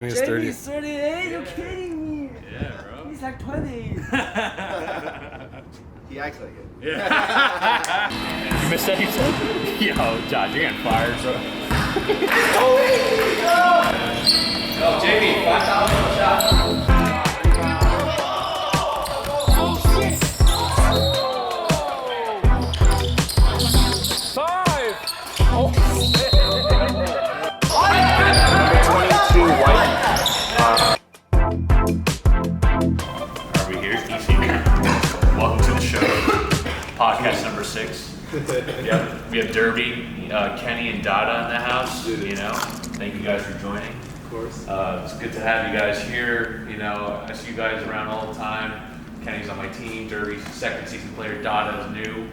He's 30. Jamie's 38, you're kidding me. Yeah, bro. He's like 20. He acts like it. Yeah. You missed that, you said? Yo, Josh, you're getting fired, so. Oh, Jamie, 5,000 on the shot. Are we here? Easy. Welcome to the show. Podcast number 6. We have Derby, Kenny, and Dada in the house. You know, thank you guys for joining. Of course. It's good to have you guys here. You know, I see you guys around all the time. Kenny's on my team. Derby's second season player. Dada is new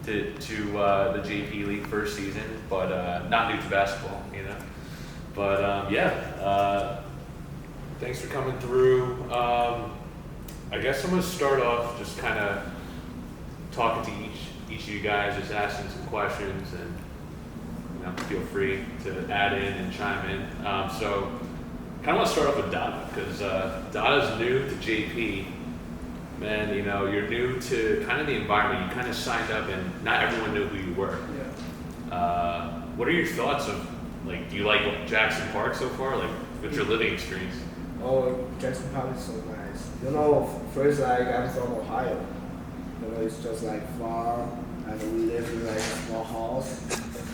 to the JP League first season, but not new to basketball. You know, but thanks for coming through. I guess I'm gonna start off just kind of talking to each of you guys, just asking some questions, and you know, feel free to add in and chime in. So, kind of want to start off with Dada because Dada's new to JP. Man, you know, you're new to kind of the environment. You kind of signed up, and not everyone knew who you were. Yeah. What are your thoughts of, like, do you like Jackson Park so far? Like, what's your living experience? Oh, Jackson Park is so nice. You know, first like I'm from Ohio. You know, it's just like farm, and we live in like a small house.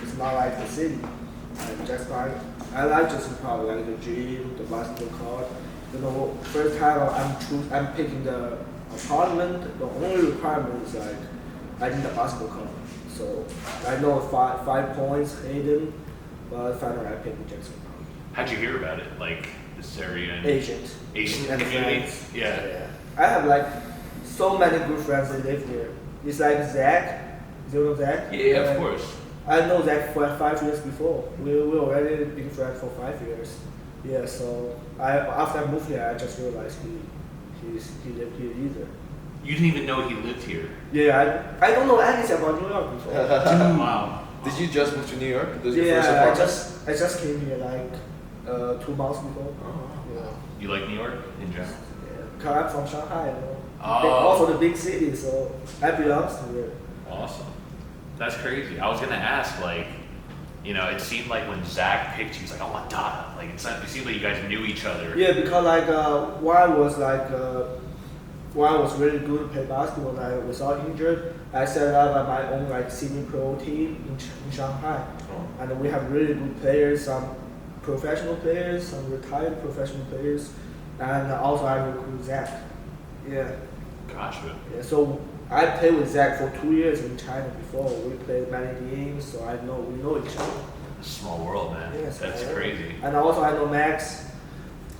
It's not like the city. And Jackson Park, I like Jackson Park, like the gym, the basketball court. You know, first time I'm picking the apartment. The only requirement is like I need a basketball court. So I know five points hidden, but finally I picked Jackson Park. How'd you hear about it? Like, this area and Asians. Asian and community? friends. Yeah. I have like so many good friends that live there. It's like Zach. Do you know Zach? Yeah, of course. I know Zach for 5 years before. We already been friends for 5 years. Yeah, so after I moved here, I just realized he lived here either. You didn't even know he lived here. Yeah, I don't know anything about New York before. Wow. Did you just move to New York? This is your first Yeah, apartment? I just came here like 2 months before. Yeah. You like New York in general? Yeah, cause I'm from Shanghai, you know. Oh. Also the big city, so I belong to it. Awesome. That's crazy. I was gonna ask, like, you know, it seemed like when Zach picked you, he's like, I want Dada. Like, it seemed like you guys knew each other. Yeah, because like when I was really good to play basketball, like without injured, I set up my own like semi-pro team in Shanghai, Oh. and we have really good players, some professional players, some retired professional players, and also I recruit Zach. Yeah. Gotcha. Yeah, so I played with Zach for 2 years in China before. We played many games, so we know each other. It's a small world, man. Yes, That's crazy. And also I know Max,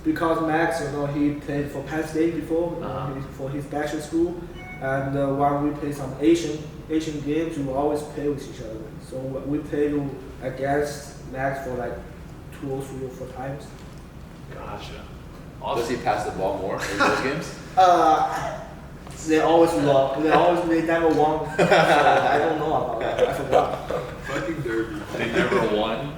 because Max, you know, he played for Penn State before, for his bachelor school. And when we play some Asian games, we always play with each other. So we played against Max for like 2 or 3 or 4 times. Gotcha. Does Awesome. he pass the ball more in those games? They always lost. They never won. So I don't know about that. I forgot. Fucking Derby. They never won.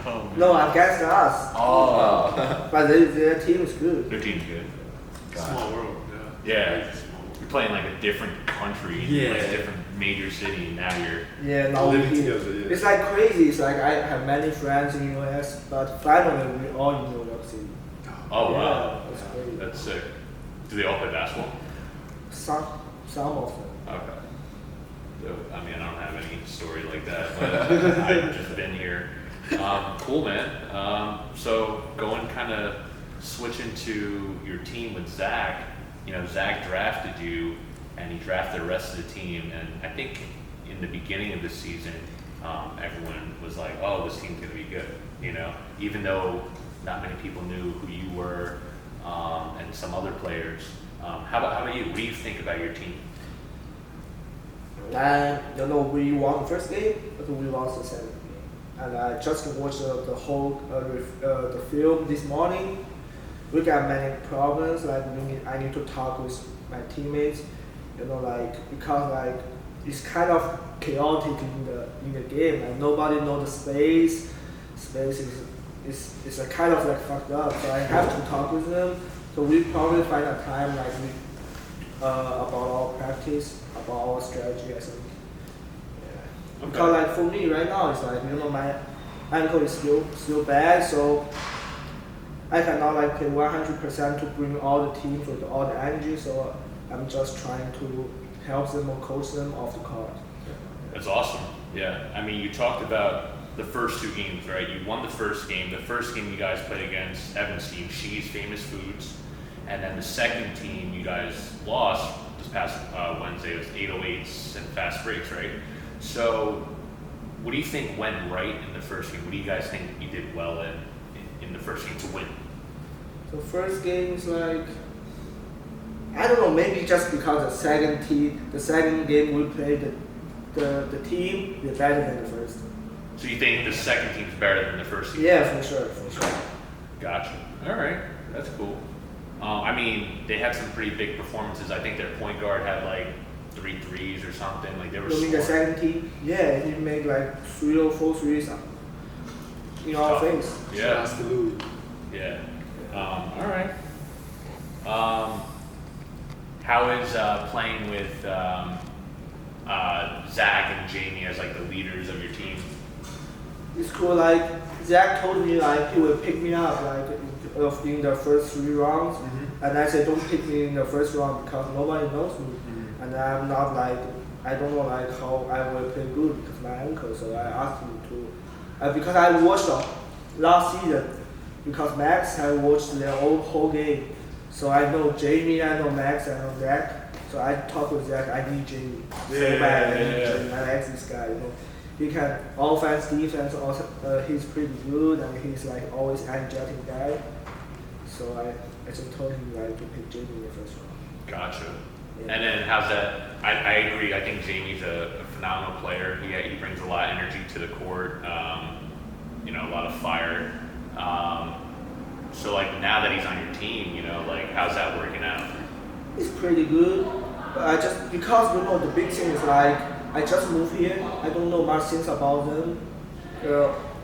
Oh, man. No, against us. Oh. But their team is good. Their team's good. Gotcha. Small world, yeah. Yeah. Crazy small world. You're playing like a different country, Yeah. like a different major city, and now you're. Yeah, now Living we together, yeah. It's like crazy. It's like I have many friends in US, but finally we all in New York City. Oh, Yeah, wow. that's crazy. That's sick. Do they all play basketball? Some of them. Okay. So, I mean, I don't have any story like that, but I've just been here. Cool, man. So going kind of switching to your team with Zach, you know, Zach drafted you and he drafted the rest of the team. And I think in the beginning of the season, everyone was like, oh, this team's going to be good, you know, even though not many people knew who you were and some other players. How about you? What do you think about your team? And you know, we won the first game, but we lost the second game. And I just watched the whole the film this morning. We got many problems. Like I need to talk with my teammates. You know, like because like it's kind of chaotic in the game, and nobody knows the space. Space it's a kind of like fucked up. So I have to talk with them. So we probably find a time like we about our practice, about our strategy. I think. Yeah. Okay. Because like for me right now, it's like my ankle is still bad, so I cannot like play 100% to bring all the teams with all the energy. So I'm just trying to help them or coach them off the court. That's awesome. Yeah. I mean, you talked about the first 2 games, right? You won the first game. The first game you guys played against Evan's team, She's Famous Foods. And then the second team you guys lost this past Wednesday. It was 808s and fast breaks, right? So what do you think went right in the first game? What do you guys think you did well in the first game to win? So first game is like, I don't know, maybe just because the second game we played the team, they're better than the first. So you think the second team's better than the first team? Yeah, for sure. Gotcha. All right, that's cool. I mean, they had some pretty big performances. I think their point guard had like 3 threes or something. Like they were. You mean the scoring. second team? Yeah, he made like 3 or 4 threes in our Tough. face. Yeah. Shout out to Louis. Yeah. All right. How is playing with Zach and Jamie as like the leaders of your team? It's cool. Like Zach told me like he will pick me up like in the first 3 rounds, and I said don't pick me in the first round because nobody knows me, and I'm not like I don't know like how I will play good because my ankle. So I asked him to because I watched last season because Max I watched their whole game, so I know Jamie, I know Max, I know Zach. So I talked with Zach. I need Jamie so bad. I need Jamie. I like this guy. He can offense, defense. Also, he's pretty good, and he's like always energetic guy. So I just told him like to pick Jamie in the first round. Gotcha. Yeah. And then how's that? I agree. I think Jamie's a phenomenal player. He brings a lot of energy to the court. A lot of fire. So like now that he's on your team, like how's that working out? It's pretty good, but I just because the big thing is like I just moved here. I don't know much things about them.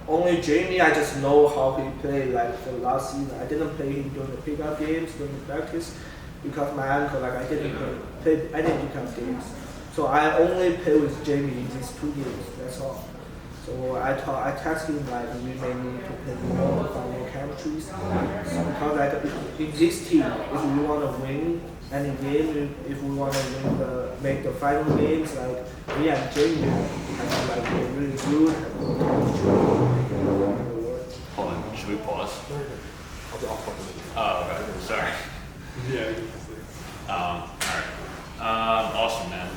Only Jamie, I just know how he played like for last season. I didn't play him during the pickup games, during the practice, because my ankle, like I didn't play any pickup games. So I only play with Jamie in these 2 games, that's all. So I texted him like we may need to play more, find more chemistries. So because like in this team, if we want to win any game, if we want to make the final games, like me and Jamie, I feel like we're really good. Hold on. Should we pause? I'll fuck with Oh, okay. Sorry. you. Yeah, you can say. All right. Awesome, man.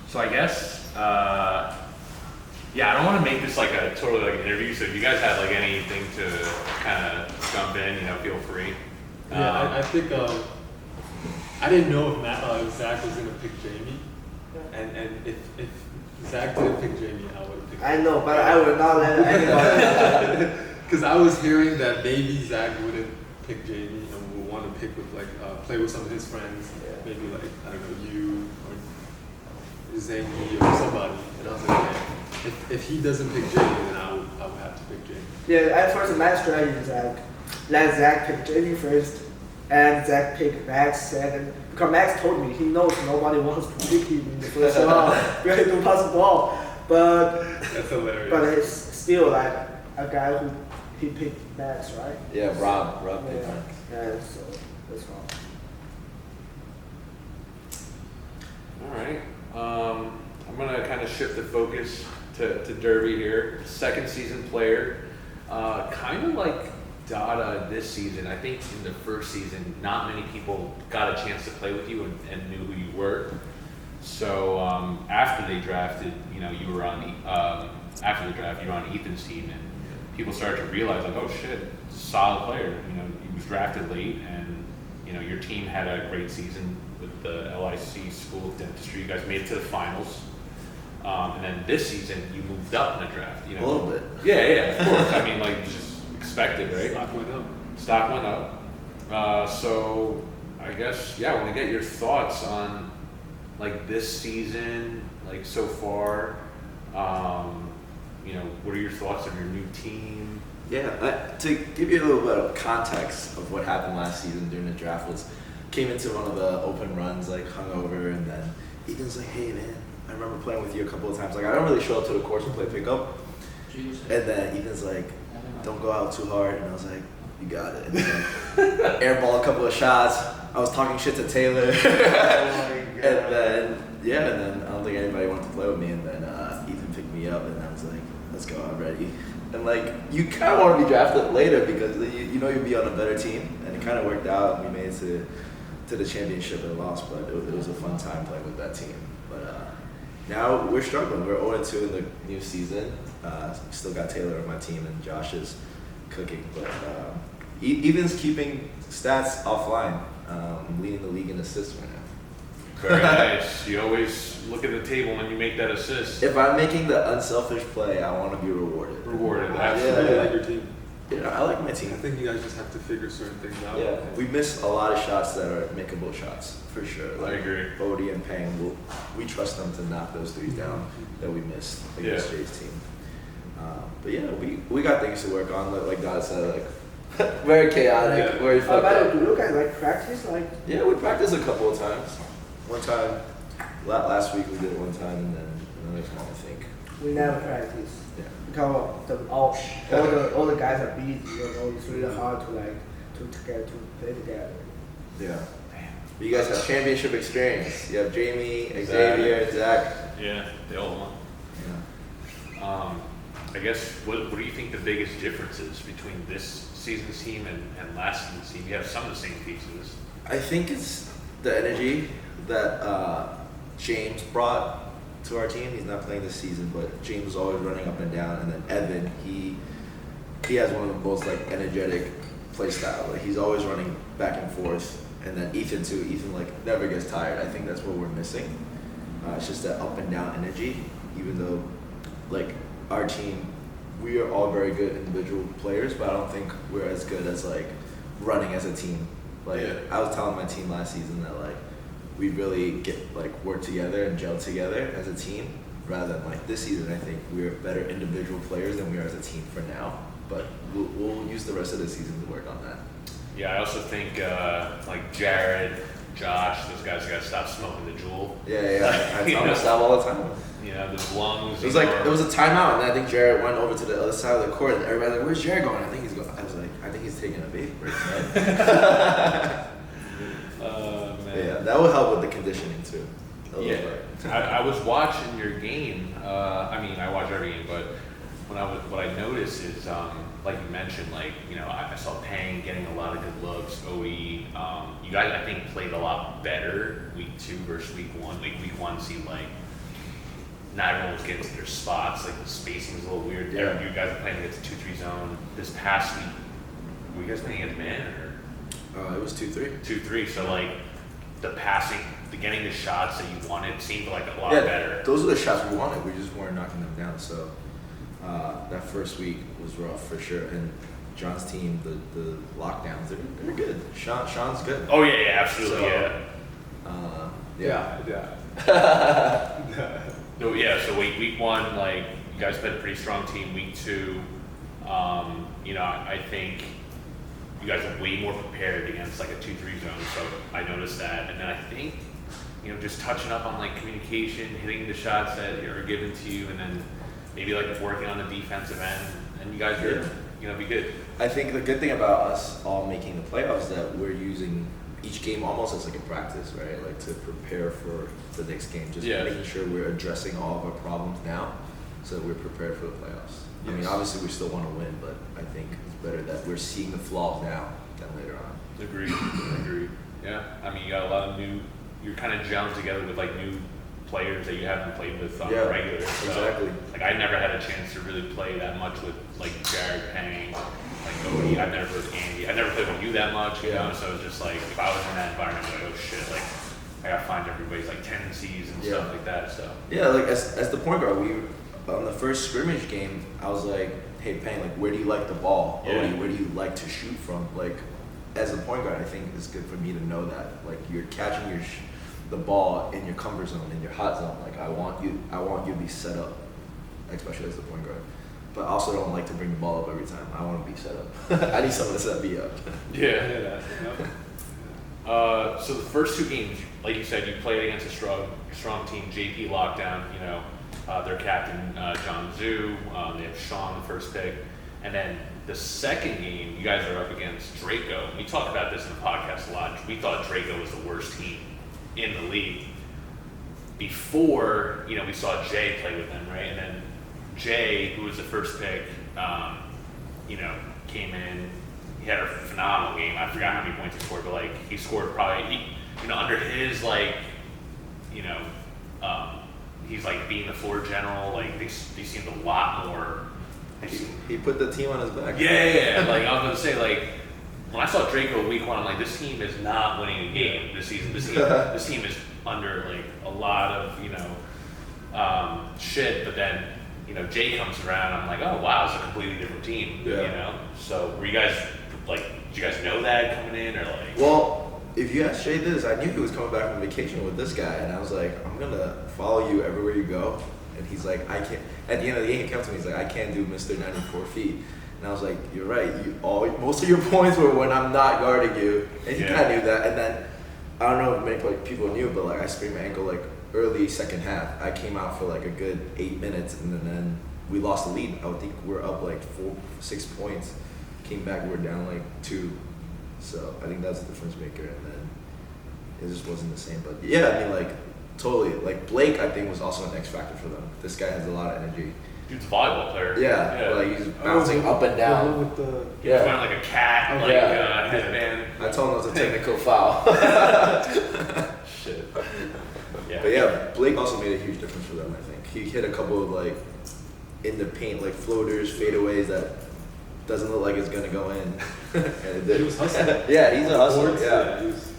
So I guess, I don't want to make this like a totally like an interview. So if you guys have like anything to kind of jump in, feel free. Yeah, I think I didn't know if Zach was gonna pick Jamie, and if Zach didn't pick Jamie, I would have picked. I know, but I will not let anybody. Because I was hearing that maybe Zach wouldn't pick Jamie and would want to pick with play with some of his friends, maybe like I don't know you or Zangy or somebody, and I was like, okay, if he doesn't pick Jamie, then I would have to pick Jamie. Yeah, at first my strategy is like let Zach pick Jamie first, and Zach pick Max second. Because Max told me he knows nobody wants to pick him in the first round because he don't pass the ball. But That's hilarious. but it's still like a guy who he picked Max, right? Yeah, Rob picked Yeah, Max. yeah, so that's fine. All right. I'm gonna kind of shift the focus to Derby here. Second season player, kind of like Dada this season. I think in the first season, not many people got a chance to play with you and knew who you were. So after they drafted, you were on after the draft, you were on Ethan's team, and people started to realize like, oh shit, solid player. He was drafted late, and your team had a great season with the LIC School of Dentistry. You guys made it to the finals. And then this season, you moved up in the draft. A little bit. Yeah, of course. I mean, like, just expected, right? Stock went up. Stock went up. So, I guess, I want to get your thoughts on, like, this season, like, so far. What are your thoughts of your new team? Yeah, to give you a little bit of context of what happened last season during the draft was, came into one of the open runs like hungover, and then Ethan's like, hey man, I remember playing with you a couple of times. Like I don't really show up to the course and play pickup, and then Ethan's like, don't go out too hard, and I was like, you got it. And then airball a couple of shots. I was talking shit to Taylor, and then I don't think anybody wanted to play with me, and then Ethan picked me up, and I was like, let's go, I'm ready. And like, you kind of want to be drafted later because you know you'll be on a better team, and it kind of worked out. We made it to the championship and lost, but it was a fun time playing with that team. But now we're struggling. We're 0-2 in the new season. Still got Taylor on my team, and Josh is cooking. But Ethan's keeping stats offline, leading the league in assists right now. Very nice. You always look at the table when you make that assist. If I'm making the unselfish play, I want to be rewarded. Rewarded. I Absolutely. really like your team. Yeah, I like my I team. think you guys just have to figure certain things out. Yeah, we missed a lot of shots that are makeable shots for sure. I agree. Bodie and Pang, we trust them to knock those threes down that we missed against Yeah. Jay's team. But yeah, we got things to work on. Like God said, like very chaotic, Yeah. very fucked By the way, up. do you guys like practice? Like, Yeah, we practiced a couple of times. One time, last week we did it one time, and then another time I think. we never practice Yeah. because all the guys are busy. You know, it's really hard to like to play together. Yeah. But you guys have championship experience. You have Jamie, Zach. Xavier, Zach. Yeah, they all won. Yeah. I guess, what do you think the biggest difference is between this season's team and last season's team? You have some of the same pieces. I think it's the energy that James brought to our team. He's not playing this season, but James was always running up and down. And then Evan, he has one of the most like energetic play style. Like he's always running back and forth. And then Ethan too. Ethan like never gets tired. I think that's what we're missing. It's just that up and down energy. Even though like our team, we are all very good individual players, but I don't think we're as good as like running as a team. Like Yeah. I was telling my team last season that like we really get like work together and gel together as a team, rather than like this season. I think we're better individual players than we are as a team for now, but we'll use the rest of the season to work on that. Yeah, I also think like Jared, Josh, those guys gotta stop smoking the Juul. Yeah, I You tell know? them to stop all the time. You know, those lungs. It was like it was a timeout, and I think Jared went over to the other side of the court, and everybody's like, "Where's Jared going?" I think he's going. I was like, "I think he's taking a vape break." Right? Man. Yeah, that will help with the conditioning too. A little Yeah, bit. I was watching your game. I mean, I watch every game, but what I noticed is, like you mentioned, like I saw Pang getting a lot of good looks. OE, you guys I think played a lot better week 2 versus week 1. Like week 1 seemed like not everyone was getting to their spots. Like the spacing was a little weird. Yeah. You guys were playing against a 2-3 zone. This past week, were you guys playing against man or It was 2-3. 2-3? So like the passing, the getting the shots that you wanted seemed like a lot Yeah, better. those were the shots we wanted. We just weren't knocking them down. So that first week was rough for sure. And John's team, the lockdowns, they're good. Sean's good. Oh yeah, absolutely, So, yeah. Yeah. No, yeah. So week 1, like you guys played a pretty strong team. Week 2, I think you guys are way more prepared against like a 2-3 zone. So I noticed that, and then I think just touching up on like communication, hitting the shots that are given to you, and then maybe like working on the defensive end, and you guys are be good. I think the good thing about us all making the playoffs is that we're using each game almost as like a practice, right? Like to prepare for the next game. Just Yeah. making sure we're addressing all of our problems now so that we're prepared for the playoffs. I mean, Yes. obviously we still want to win, but I think it's better that we're seeing the flaws now than later on. Agreed. Yeah. I mean, you got a lot of you're kind of gelling together with like new players that you haven't played with on Yeah, regular. So, exactly. Like I never had a chance to really play that much with like Jared Pang, like Odie. I've never with Andy. I never played with you that much, you know. So it's just like if I was in that environment, I'm like, oh shit, like I gotta find everybody's like tendencies and stuff like that. So Yeah, like as the point guard, on the first scrimmage game, I was like, hey Payne, like where do you like the ball? Yeah. Odie, where do you like to shoot from? Like as a point guard, I think it's good for me to know that. Like you're catching the ball in your comfort zone, in your hot zone. Like I want you to be set up, especially as the point guard. but I also don't like to bring the ball up every time. I want to be set up. I need someone to set me up. Yeah. Yep. So the first two games, like you said, you played against a strong team. JP Lockdown, their captain John Zhu. They have Sean, the first pick, and then the second game, you guys are up against Draco. We talked about this in the podcast a lot. We thought Draco was the worst team in the league. Before, we saw Jay play with them, right? And then Jay, who was the first pick, came in. He had a phenomenal game. I forgot how many points he scored, but he scored probably, under his he's being the floor general. They seemed a lot more. He put the team on his back. Yeah. I was gonna say, when I saw Draco week 1, I'm like, this team is not winning a game this season. This team is under a lot of shit. But then Jay comes around. I'm like, oh wow, it's a completely different team. Yeah. So were you guys did you guys know that coming in or Well, if you asked Jay this, I knew he was coming back from vacation with this guy, and I was like, I'm gonna follow you everywhere you go. And he's like, I can't. At the end of the game, he comes to me. He's like, I can't do Mr. 94 feet. And I was like, you're right. Most of your points were when I'm not guarding you, and he kind of knew that. And then I don't know if many people knew, but I sprained my ankle early second half. I came out for a good 8 minutes, and then we lost the lead. I think we're up 6 points. Came back, we're down 2. So I think that's the difference maker. And then it just wasn't the same. But yeah, totally. Blake, I think, was also an X factor for them. This guy has a lot of energy. Dude's a volleyball player. Yeah. He's bouncing up and down. With the, He's wearing like a cat, headband. I told him it was a technical foul. Shit. Yeah. But yeah, Blake also made a huge difference for them, I think. He hit a couple of in the paint, floaters, fadeaways that doesn't look like it's gonna go in. And it did. He was hustling. Yeah, he's a hustler. Boards, Yeah. he was,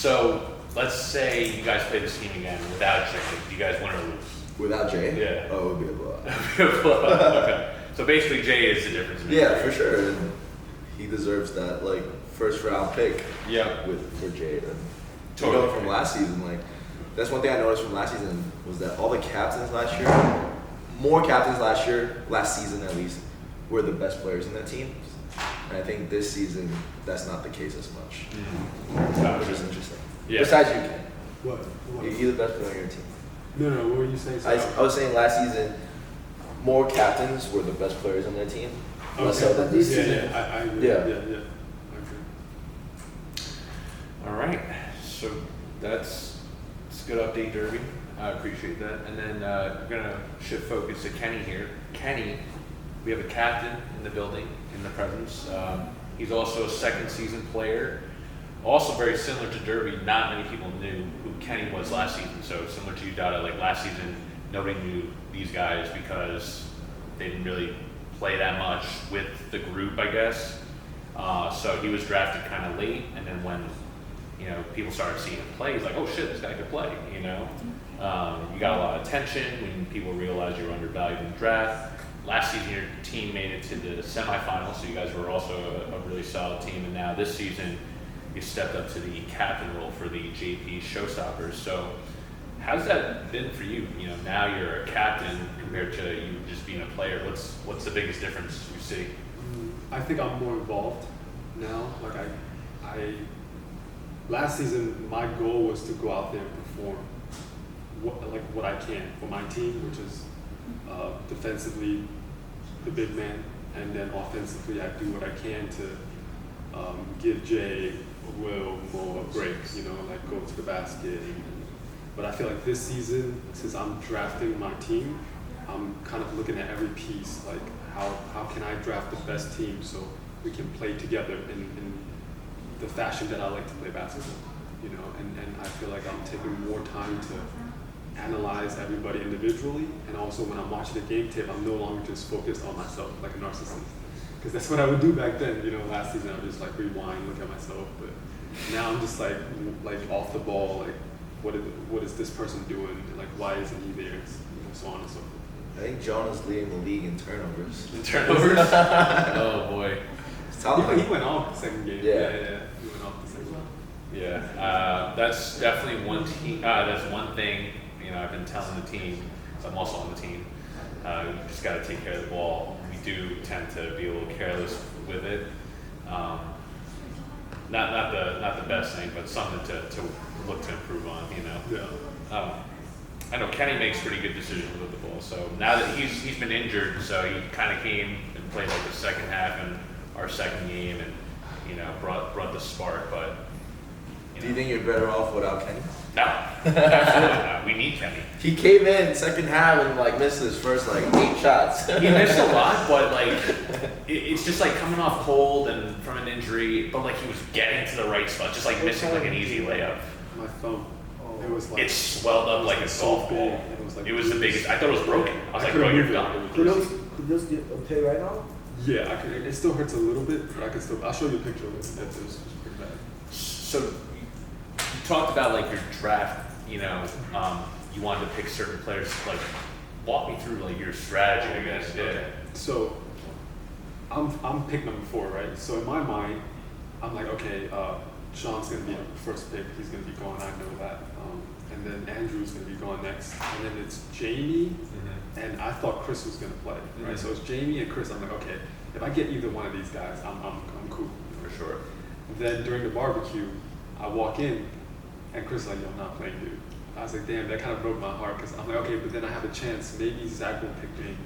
So let's say you guys play this team again without Jay. Do you guys win or lose? Without Jay? Yeah. Oh, it would be a blowout. Okay. So basically, Jay is the difference. Yeah, for sure. And he deserves that first round pick. Yeah. For Jay. And Totally. from last season, that's one thing I noticed from last season was that all the captains last year, more captains last season at least, were the best players in that team. And I think this season that's not the case as much, which is interesting. Yeah. Besides you, Ken. what? You're the best player on your team. No, what were you saying? I was saying last season, more captains were the best players on their team. Less so than this season. I agree. Yeah. Yeah. I agree. All right. So it's a good update, Derby. I appreciate that. And then we're gonna shift focus to Kenny here. Kenny, we have a captain in the building, in the presence. He's also a second season player. Also very similar to Derby, not many people knew who Kenny was last season. So similar to you, Dada, last season, nobody knew these guys because they didn't really play that much with the group, I guess. So he was drafted kind of late, and then when people started seeing him play, he's like, oh shit, this guy could play. You got a lot of attention when people realized you were undervalued in the draft. Last season, your team made it to the semifinals, so you guys were also a really solid team. And now this season, you stepped up to the captain role for the JP Showstoppers. So how's that been for you? Now you're a captain compared to you just being a player. What's the biggest difference you see? I think I'm more involved now. I last season my goal was to go out there and perform what I can for my team, which is defensively the big man, and then offensively I do what I can to give Jay, Will, Mo a break. Go to the basket. But I feel like this season, since I'm drafting my team, I'm kind of looking at every piece, how can I draft the best team so we can play together in the fashion that I like to play basketball, and I feel like I'm taking more time to analyze everybody individually, and also when I'm watching the game tape, I'm no longer just focused on myself like a narcissist, because that's what I would do back then. Last season I would just rewind, look at myself, but now I'm just like off the ball, what is this person doing, why isn't he there, so on and so forth. I think John is leading the league in turnovers. Oh boy. He went off the second game. Yeah. He went off the second one. Yeah, that's definitely one team. That's one thing I've been telling the team. So I'm also on the team. We just got to take care of the ball. We do tend to be a little careless with it. Not the best thing, but something to look to improve on. Yeah. I know Kenny makes pretty good decisions with the ball. So now that he's been injured, so he kind of came and played like the second half in our second game, and brought the spark. But Do you think you're better off without Kenny? no, absolutely not. We need Kenny. He came in second half and like missed his first like 8 shots. He missed a lot, but like it's just like coming off cold and from an injury, but like he was getting to the right spot, just like missing like an easy layup. My thumb. It was like It swelled up like a golf big, ball. and it was like It was the biggest. I thought it was broken. I was I like, couldn't bro, you're move it. done. Could you just get okay right now? Yeah, I could. It still hurts a little bit, but I can still. I'll show you a picture of it. It was pretty bad. So you talked about like your draft. You wanted to pick certain players. Like, walk me through like your strategy, I guess. Yeah. So, I'm pick number 4, right? So in my mind, I'm like, okay, Sean's gonna be the first pick. He's gonna be going. I know that. And then Andrew's gonna be going next. And then it's Jamie, and I thought Chris was gonna play. Right. So it's Jamie and Chris. I'm like, okay, if I get either one of these guys, I'm cool. For sure. Then during the barbecue, I walk in, and Chris is like, yo, I'm not playing, dude. I was like, damn, that kind of broke my heart, because I'm like, okay, but then I have a chance. Maybe Zach will pick Jamie.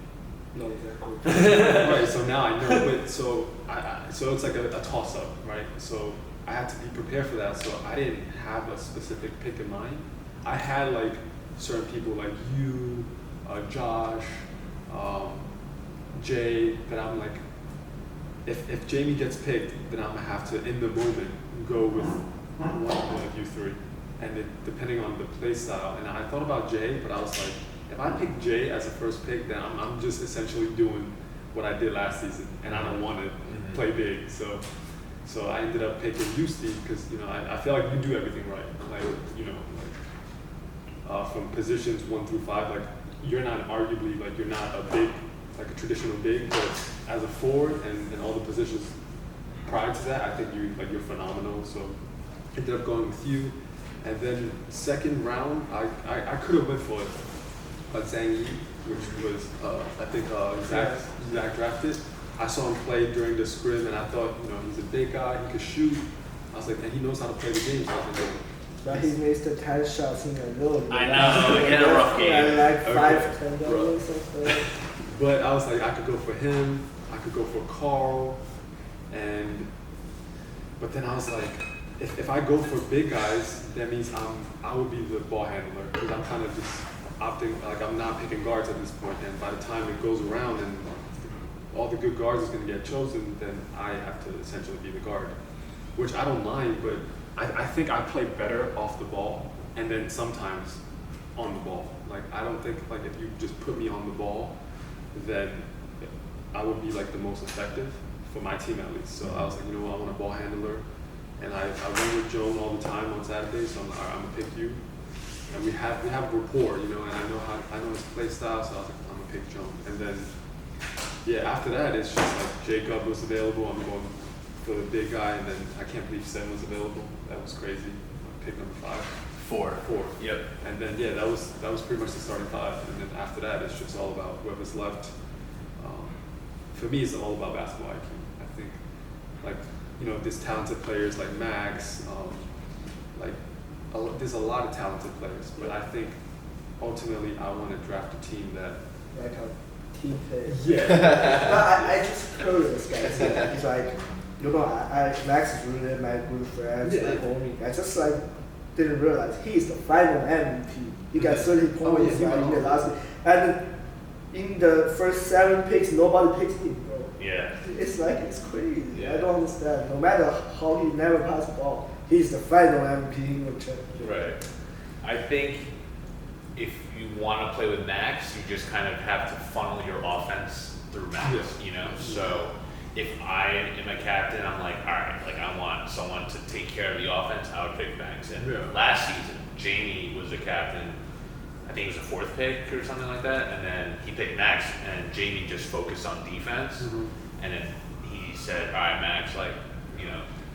No, exactly. Right, so now I know, but so so it's like a toss-up, right? So I had to be prepared for that, so I didn't have a specific pick in mind. I had like certain people like you, Josh, Jay, that I'm like, if Jamie gets picked, then I'm gonna have to, in the moment, go with one of you 3. And depending on the play style, and I thought about Jay, but I was like, if I pick Jay as a first pick, then I'm just essentially doing what I did last season, and I don't want to play big. So I ended up picking you, Steve, because I feel like you do everything right. From positions 1 through 5, like you're not arguably like you're not a big, like a traditional big, but as a forward and all the positions prior to that, I think you're phenomenal. So ended up going with you. And then second round, I could have went for Zhang Yi, which was I think Zach drafted. I saw him play during the scrim, and I thought, he's a big guy, he could shoot. I was like, and he knows how to play the game. So I was like, But he missed 10 shots in a row. I know, he had a rough game. Yeah, like Okay. 5, 10 or something. but I was like, I could go for him, I could go for Carl, but then I was like, if I go for big guys, that means I would be the ball handler, because I'm kind of just opting, like I'm not picking guards at this point, and by the time it goes around and all the good guards is going to get chosen, then I have to essentially be the guard, which I don't mind, but I think I play better off the ball, and then sometimes on the ball. Like I don't think like if you just put me on the ball, then I would be like the most effective for my team at least. So I was like, I want a ball handler. And I run with Joan all the time on Saturdays, so I'm gonna pick you. And we have rapport, and I know his play style, so I was like, I'm gonna pick Joan. And then after that it's just like Jacob was available, I'm going for the big guy, and then I can't believe Sen was available. That was crazy. Pick number 5. 4. 4. Yep. And then that was pretty much the starting 5. And then after that it's just all about whoever's left. For me it's all about basketball IQ. I think like there's talented players like Max, there's a lot of talented players, but I think ultimately I want to draft a team that Like a team player. yeah. I just curious, guys. It's like, Max is really my good friend, Yeah. my homie. I just like didn't realize he's the final MVP. He got 30 points he went in the off. last week. And in the first 7 picks, nobody picks him, bro. Yeah. It's like, it's crazy. Yeah. I don't understand. No matter how he never passed the ball, he's the final MVP in the championship. Right. I think if you want to play with Max, you just kind of have to funnel your offense through Max, So if I am a captain, I'm like, all right, like I want someone to take care of the offense, I would pick Max. And last season, Jamie was a captain. I think it was a 4th pick or something like that, and then he picked Max, and Jamie just focused on defense, and then he said, all right, Max, like,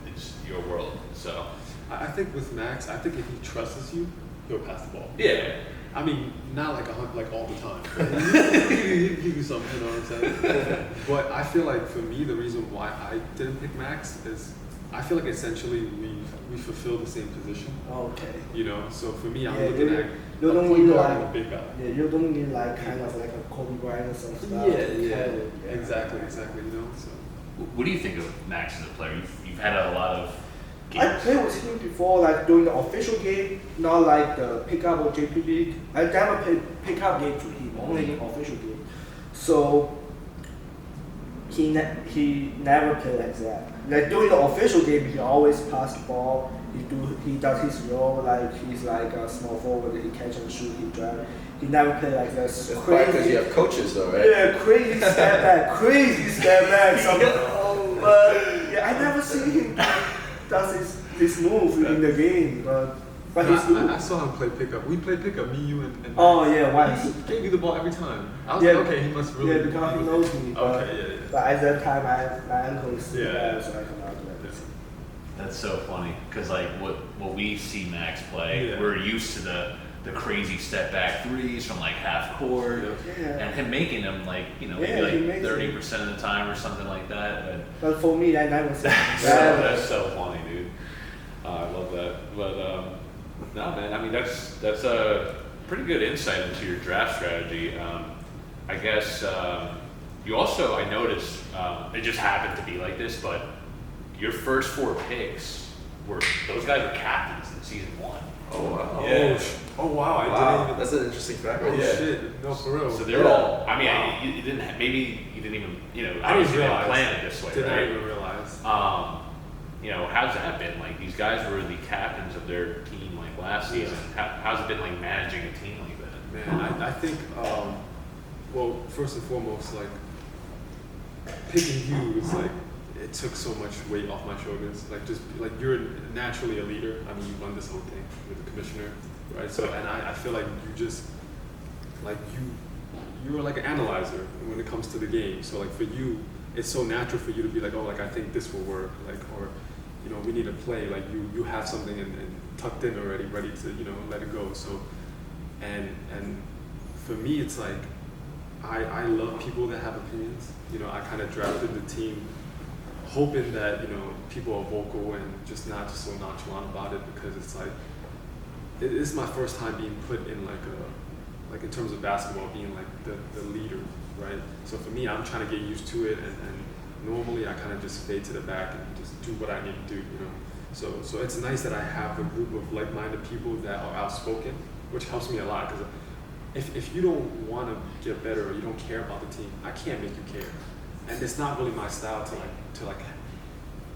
it's your world, so. I think with Max, if he trusts you, he'll pass the ball. Yeah. I mean, not like like all the time. He'll give you something, you know what I'm saying? But I feel like for me, the reason why I didn't pick Max is I feel like essentially we fulfill the same position. Okay. You know, so for me, I'm Yeah, looking at you a don't point need guard and a like big guy. yeah, you don't need like kind of like a Kobe Bryant or some stuff. Yeah, to yeah, carry it, exactly. You know, so What do you think of Max as a player? You've had a lot of I games. played with him before, like during the official game, not like the pickup or JP League. I never played pickup game to him, only in official game. So he never played like that. Like during the official game, he always pass the ball. He does his role like he's like a small forward. He catch and shoot. He drive. He never played like that. It's probably because you have coaches though, right? Yeah, crazy step back, crazy step back. But yeah, I never see him does this move in the game. But he's good. I saw him play pickup. We played pickup, me, you, and Oh yeah, once. he gave me the ball every time. I was Yeah. like, okay, he must really. Yeah, because he knows me. But, Okay, yeah. but at that time, my ankle is still Yeah. bad, so I cannot do it. That's so funny because like what we see Max play, Yeah. we're used to the crazy step back threes from like half court, Yeah. and him making them like Yeah, maybe he like makes it. 30% of the time or something like that. But for me, I never see So that. that's so funny, dude. I love that. But no, man. I mean, that's a pretty good insight into your draft strategy. I guess you also, I noticed, it just happened to be like this, but your first 4 picks those guys were captains in season 1. Oh wow. Yeah. Oh wow, I Wow, didn't even. that's an interesting fact Oh right there. shit, no for real. So they're Yeah. all. I mean, Wow. you didn't. Maybe you didn't even. I didn't obviously didn't realize. plan it this way, Did right? not even realize. How's that been? Like these guys were the captains of their team like last Yeah. season. How's it been like managing a team like that? Man, I think, well, first and foremost, like, picking you is like, it took so much weight off my shoulders. Like, just, like, you're naturally a leader. I mean, you run this whole thing with the commissioner, right? So, and I feel like you just, like, you're like an analyzer when it comes to the game. So, like, for you, it's so natural for you to be like, oh, like, I think this will work, like, or, you know, we need to play. Like, you have something and tucked in already, ready to, you know, let it go. So, and for me, it's like, I love people that have opinions. You know, I kind of drafted the team hoping that, you know, people are vocal and just not just so nonchalant about it, because it's like, it is my first time being put in like in terms of basketball, being like the leader, right? So for me, I'm trying to get used to it, and normally I kind of just fade to the back and just do what I need to do, you know? So it's nice that I have a group of like-minded people that are outspoken, which helps me a lot, because if you don't want to get better or you don't care about the team, I can't make you care. And it's not really my style to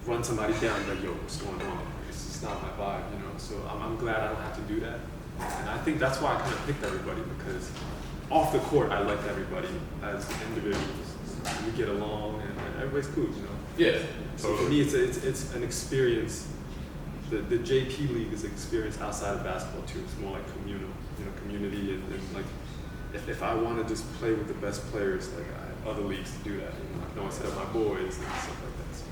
run somebody down and like, yo, what's going on? It's just not my vibe, you know? So I'm glad I don't have to do that. And I think that's why I kind of picked everybody, because off the court, I liked everybody as individuals. We get along and everybody's cool, you know? Yeah. So for me, it's an experience. The JP League is an experience outside of basketball too. It's more like communal, you know, community, and like if I want to just play with the best players, like I have other leagues to do that. You know, I can always hit up my boys and stuff like that. So.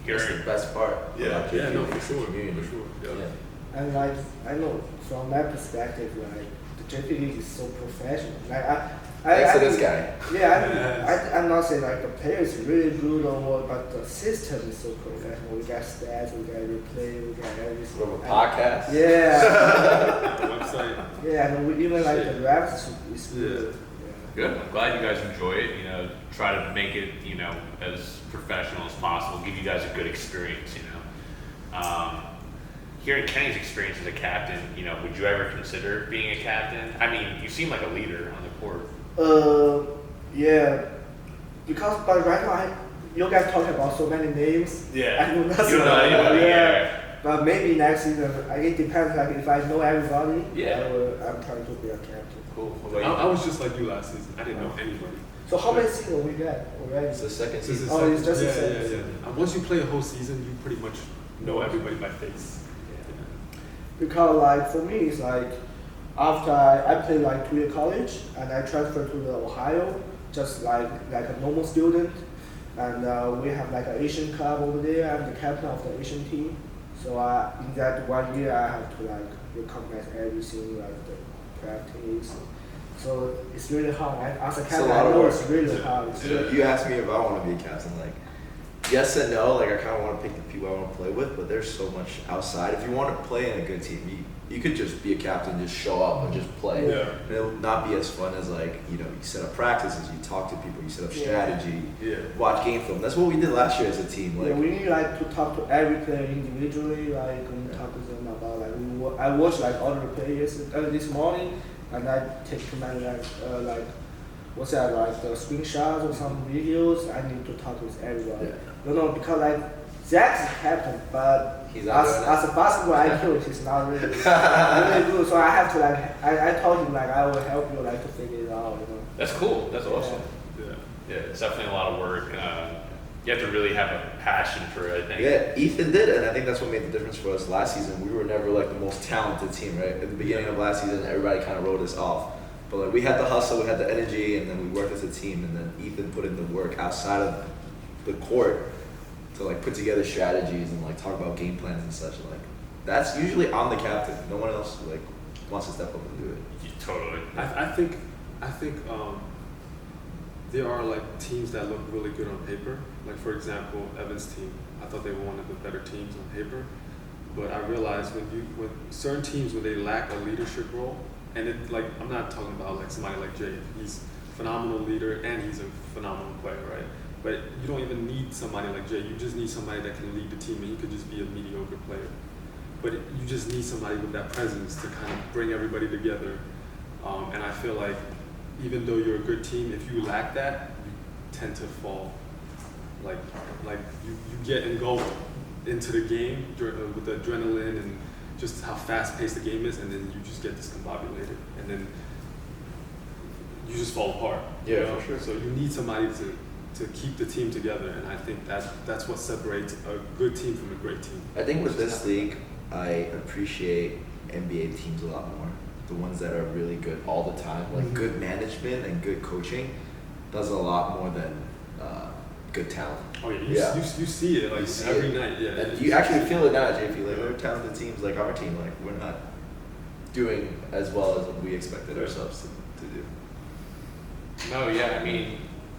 That's the best part. Yeah. about Yeah, no, JP, for it's the sure, community. for sure. Yeah. Yeah. And like I know from my perspective, like the JP League is so professional. Like Thanks I to this think- guy. Yeah, I'm not saying like the players are really good or what, but the system is so professional. We got stats, we got replay, we got everything. We have a podcast. Yeah, The website. yeah, and we even like Shit. the raps is good. Good. I'm glad you guys enjoy it. You know, try to make it, you know, as professional as possible. Give you guys a good experience. You know, hearing Kenny's experience as a captain, you know, would you ever consider being a captain? I mean, you seem like a leader on the court. Yeah, because but right now you guys talk about so many names. Yeah. I know nothing You don't know about anybody, it. yeah. But maybe next season, it depends. Like if I know everybody, Yeah. I'm trying to be a captain. Cool. I was just like you last season. I didn't know anybody. So how many seasons we got already? It's the second This is season. Oh, it's just yeah, the second yeah. season. Once you play a whole season, you pretty much know everybody by face. Because like for me, it's like after I played like 2 year college and I transferred to the Ohio, just like a normal student, and we have like an Asian club over there. I'm the captain of the Asian team, so in that 1 year I have to like recognize everything, like the practice. So it's really hard. As a It's a captain, lot I of know work. it's really hard. It's Yeah. really- You asked me if I want to be a captain, like, yes and no. Like, I kind of want to pick the people I want to play with, but there's so much outside. If you want to play in a good team, you could just be a captain, just show up and just play. Yeah. And it'll not be as fun as like, you set up practices, you talk to people, you set up Yeah. strategy, Yeah. watch game film. That's what we did last year as a team. Yeah, Like, we need like to talk to every player individually. Like we talk to them about like I watched like all the players this morning, and I take too many like what's that like the screenshots or some videos. I need to talk with everyone. Yeah. Because like Zach's captain, but He's not doing as a basketball IQ, he's not really really good. So I have to like I told him like I will help you like to figure it out. That's cool. That's awesome. Yeah. Yeah, it's definitely a lot of work. You have to really have a passion for it, I think. yeah, Ethan did, and I think that's what made the difference for us last season. We were never like the most talented team, right? At the beginning of last season, everybody kind of wrote us off. But like we had the hustle, we had the energy, and then we worked as a team. And then Ethan put in the work outside of the court to like put together strategies and like talk about game plans and such. And like that's usually on the captain. No one else like wants to step up and do it. Totally. I think there are like teams that look really good on paper. Like for example, Evan's team. I thought they were one of the better teams on paper, but I realized when certain teams when they lack a leadership role, and it like I'm not talking about like somebody like Jay. He's a phenomenal leader and he's a phenomenal player, right? But you don't even need somebody like Jay. You just need somebody that can lead the team, and he could just be a mediocre player. But you just need somebody with that presence to kind of bring everybody together. And I feel like even though you're a good team, if you lack that, you tend to fall. Like you get engulfed into the game with the adrenaline and just how fast paced the game is, and then you just get discombobulated, and then you just fall apart. Yeah, for sure. So you need somebody to keep the team together, and I think that's what separates a good team from a great team. I think with this league, I appreciate NBA teams a lot more. The ones that are really good all the time, like Mhm. good management and good coaching, does a lot more than good talent. Oh yeah, Yeah. You see it like You see every it. night. Yeah, And you actually feel it now, JP. Like they're talented teams, like our team. Like we're not doing as well as we expected ourselves to do. No, yeah, I mean,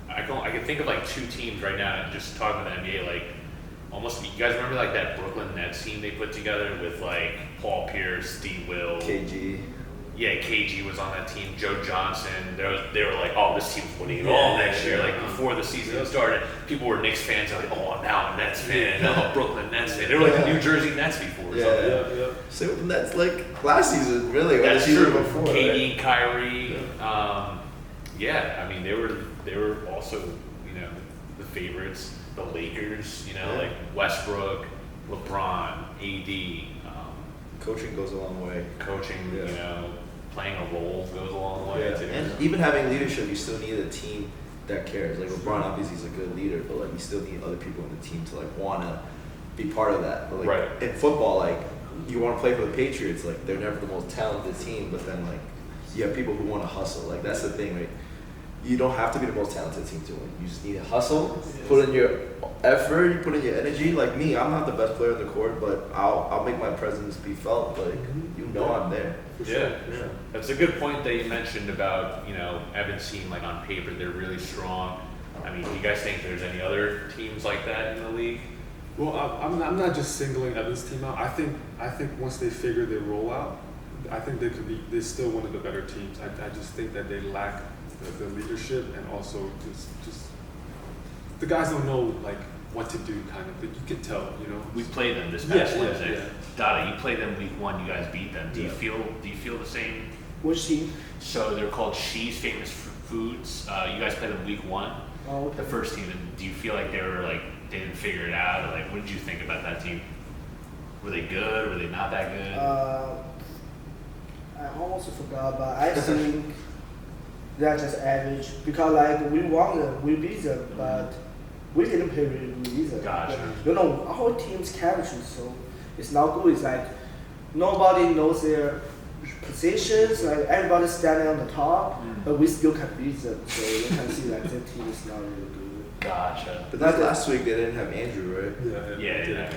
I can think of like two teams right now, just talking about the NBA, like, almost, you guys remember like that Brooklyn Nets team they put together with like Paul Pierce, Steve Will, KG. yeah, KG was on that team, Joe Johnson. They were like, oh, this team's winning it all next year. Like before the season started, people were Knicks fans. They're like, oh, now I'm a Nets fan. Now I'm a Brooklyn Nets fan. They were like the New Jersey Nets before. Yeah. So yeah. Same with the Nets, like last season, really. Or that's the season true. before. KD, Right? Kyrie. Yeah, I mean they were also the favorites. The Lakers, Yeah. like Westbrook, LeBron, AD. Coaching goes a long way. Coaching, Yeah. playing a role goes a long way Yeah. too. And even having leadership, you still need a team that cares. Like LeBron, obviously, he's a good leader, but like you still need other people in the team to like wanna be part of that. But like Right. in football, like you want to play for the Patriots, like they're never the most talented team, but then like you have people who want to hustle. Like that's the thing, right? You don't have to be the most talented team to win. You just need to hustle, put in your effort, you put in your energy. Like me, I'm not the best player on the court, but I'll make my presence be felt. Like I'm there. Yeah, that's a good point that you mentioned about Evan's team. Like on paper, they're really strong. I mean, do you guys think there's any other teams like that in the league? Well, I'm not just singling Evans' team out. I think once they figure their role out, I think they're still one of the better teams. I just think that they lack the leadership, and also just the guys don't know like what to do. Kind of, you can tell. We played them this past Yeah, Wednesday. yeah. Dada, you played them week 1. You guys beat them. Do you Yeah. feel the same? Which team? So they're called She's Famous Foods. You guys played them week 1. Oh, okay. The first team. And do you feel like they didn't figure it out, or like what did you think about that team? Were they good? Were they not that good? I almost forgot, but I think they're just average because like we won them, we beat them, but we didn't play really good either. Gotcha. Our team's chemistry, so it's not good. It's like nobody knows their positions. Like everybody's standing on the top, but we still can beat them. So you can see like their team is not really good. Gotcha. But this last week they didn't have Andrew, right? Yeah, they did. yeah.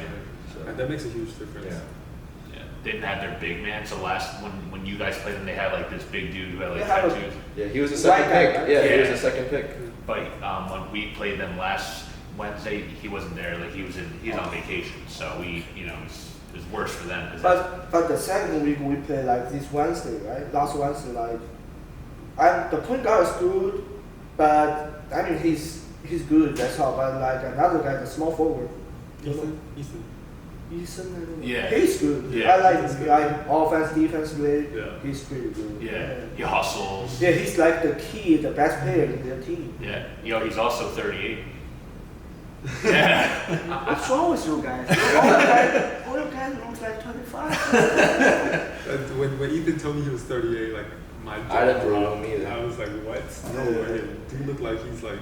And that makes a huge difference. Yeah. Yeah. they didn't have their big man. So last when you guys played them, they had like this big dude who had like They have a- tattoos. Yeah, he was the second White guy, pick. right? Yeah, he Yeah. was the second pick. But when we played them last Wednesday, he wasn't there. Like he's on vacation. So we, you know, it was worse for them. 'Cause But the second week we play like this Wednesday, right? Last Wednesday, like, the point guard is good, but I mean he's good. That's all. But like another guy, the small forward, Ethan. Eason, I don't know. Yeah. He's good. Yeah. I like offense, defensively. Yeah. He's pretty good. yeah, he hustles. Yeah, he's like the key, the best player in their team. Yeah, you know, he's also 38. Yeah. What's wrong with you guys? All you guys looks like 25. And when Ethan told me he was 38, like my jaw I didn't believe dropped. him either. I was like, what? No Yeah. way. Dude look like he's like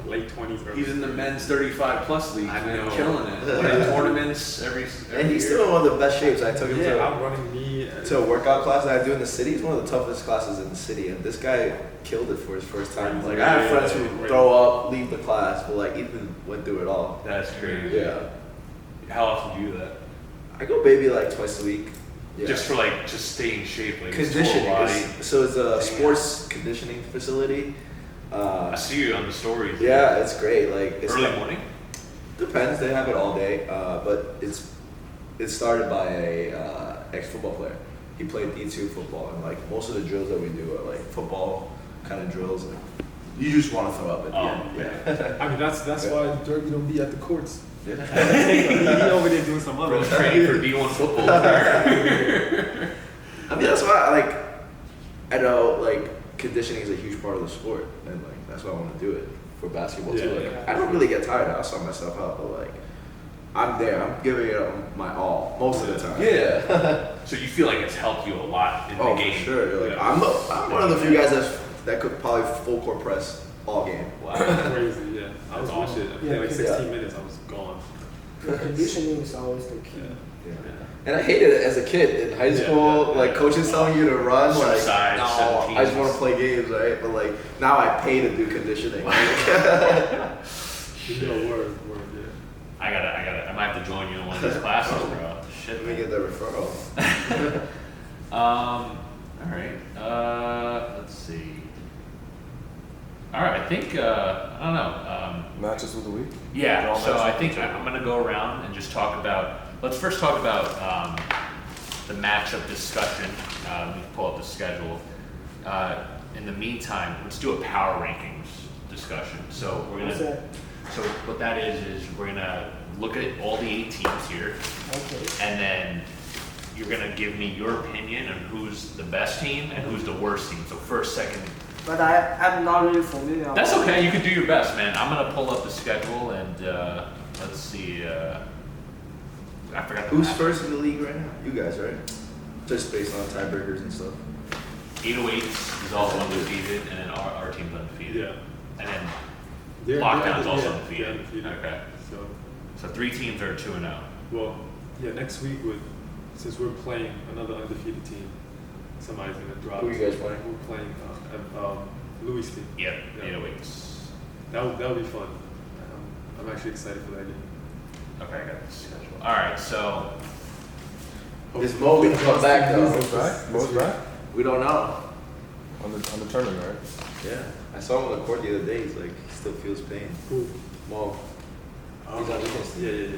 late 20s. early He's in the 30s. men's 35 plus league, I man, know. killing it. Winning tournaments every And he's year. still in one of the best shapes. I took him Yeah, to outrunning me. a workout class that I do in the city. It's one of the toughest classes in the city, and this guy killed it for his first time. Like I have friends who throw up, leave the class, but like Ethan went through it all. That's crazy. Yeah, How often do you do that? I go baby like twice a week. Yeah. Just for like, just stay in shape, like his conditioning. total body. So it's a sports conditioning facility. I see you on the stories. Yeah, it's great. Like it's Early not- morning? Depends. They have it all day, but it's started by a ex football player. He played D2 football, and like most of the drills that we do are like football kind of drills. And you just want to throw up at the Oh, end. Yeah. I mean, that's Yeah. why Derby don't be at the courts. Yeah. He over there doing some other Bro, training for D1 football. I mean, that's why I know like conditioning is a huge part of the sport, and like that's why I want to do it for basketball too. Yeah, Like yeah. I don't really get tired. I saw myself out, but like I'm there. I'm giving it my all most of the time. Yeah. So you feel like it's helped you a lot in Oh, the game? for sure. You're like, Yeah. I'm one of the few guys that could probably full court press all game. Wow. Crazy, yeah. I was That's awesome. with it. I played Yeah, like yeah. 16 minutes. I was gone. The conditioning is always the key. Yeah. Yeah. And I hated it as a kid in high Yeah, school. yeah, like yeah. coaches telling you to run, Swim like sides, no, I just 17s. want to play games, right? But like now I pay to do conditioning. You know, word, yeah. I might have to join you in one of these classes, bro. Shit, Let me get man. that referral. All right. Let's see. All right, I think I don't know. Matches of the week? Yeah, All so I matches? think I'm gonna go around and just talk about. Let's first talk about the matchup discussion. Let me pull up the schedule. In the meantime, let's do a power rankings discussion. So we're What's gonna. that? So what that is we're gonna look at all the 8 teams here, Okay. and then you're gonna give me your opinion on who's the best team and who's the worst team. So first, second. But I'm not really familiar. That's about- okay. You can do your best, man. I'm gonna pull up the schedule and let's see. I forgot. the Who's map. first in the league right now? You guys, right? Just based on tiebreakers and stuff. 808s is also undefeated, and then our team's undefeated. Yeah. And then They're Lockdown's also yeah, undefeated. they're undefeated. Okay. So, So 3 teams are 2-0. well, yeah, next week, since we're playing another undefeated team, somebody's going to drop. Who are you guys playing? We're playing Louis' team. Yep. Yeah. 808s. That'll be fun. I'm actually excited for that game. Okay, I got the schedule. All right, so Is Mo gonna come back though? Mo's back? Mo's back? We don't know. On the tournament, right? Yeah. I saw him on the court the other day. He's like, he still feels pain. Cool. Mo. He's on defense. Yeah.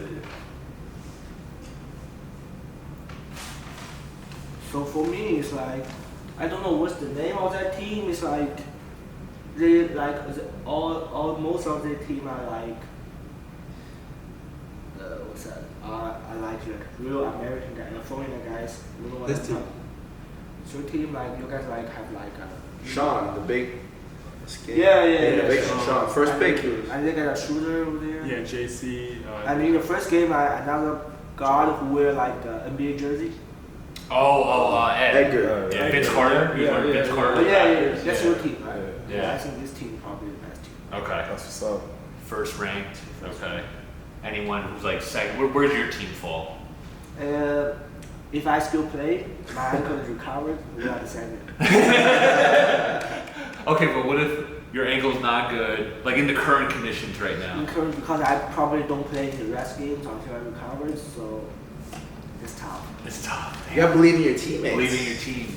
So for me, it's like I don't know what's the name of that team. It's like they like all most of the team are like what's that? I like real American guys, foreigner guys. You know what This I'm team. talking- So team like you guys like have like Sean, the big. Skinny, Yeah. the big Sean. First and pick. And they got a shooter over there. Yeah, JC. And in the first game, another guard who wear like the NBA jersey. Ed. Edgar. Yeah, Vince Carter. He was wearing Vince Carter. Oh, yeah, that's your team, right? Yeah. I think this team is probably the best team. Okay. That's what's up. First ranked. Okay. Anyone who's like second? Where's your team fall? If I still play, my ankle is recovered, we are the second. Okay, but what if your ankle's not good? Like in the current conditions right now. Because I probably don't play the rest games until I recover, so it's tough. It's tough. You gotta believe in your teammates. Believe in your team.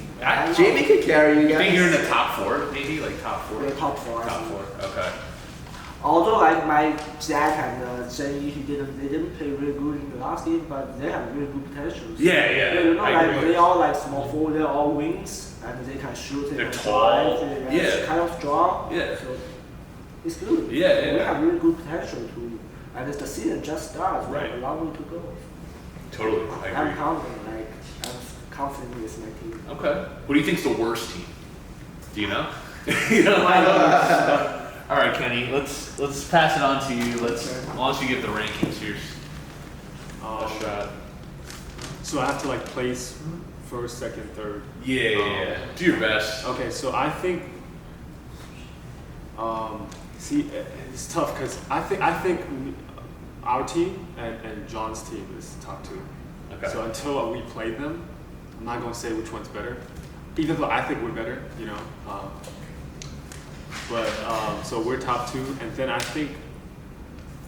Jamie could carry you You guys. think you're in the top 4, maybe like top 4? Yeah, top 4. Top 4. Okay. Although like my Zach and Jenny, they didn't play really good in the last game, but they have really good potential. Yeah. You know, I like agree. they all like small forward, they're all wings, and they can shoot. They They're can tall. drive, Yeah. It's kind of strong. Yeah. So it's good. Yeah. We have really good potential to, and the season just starts. We Right. have a long way to go. Totally. I I'm agree. confident. Like I'm confident with my team. Okay. What do you think's the worst team? Do you know? You don't know? All right, Kenny. Let's pass it on to you. Why don't you give the rankings? Here's a shot. So I have to like place first, second, third. Yeah. Do your best. Okay, so I think. See, it's tough because I think our team and John's team is top 2. Okay. So until we play them, I'm not gonna say which one's better, even though I think we're better, you know. So we're top 2, and then I think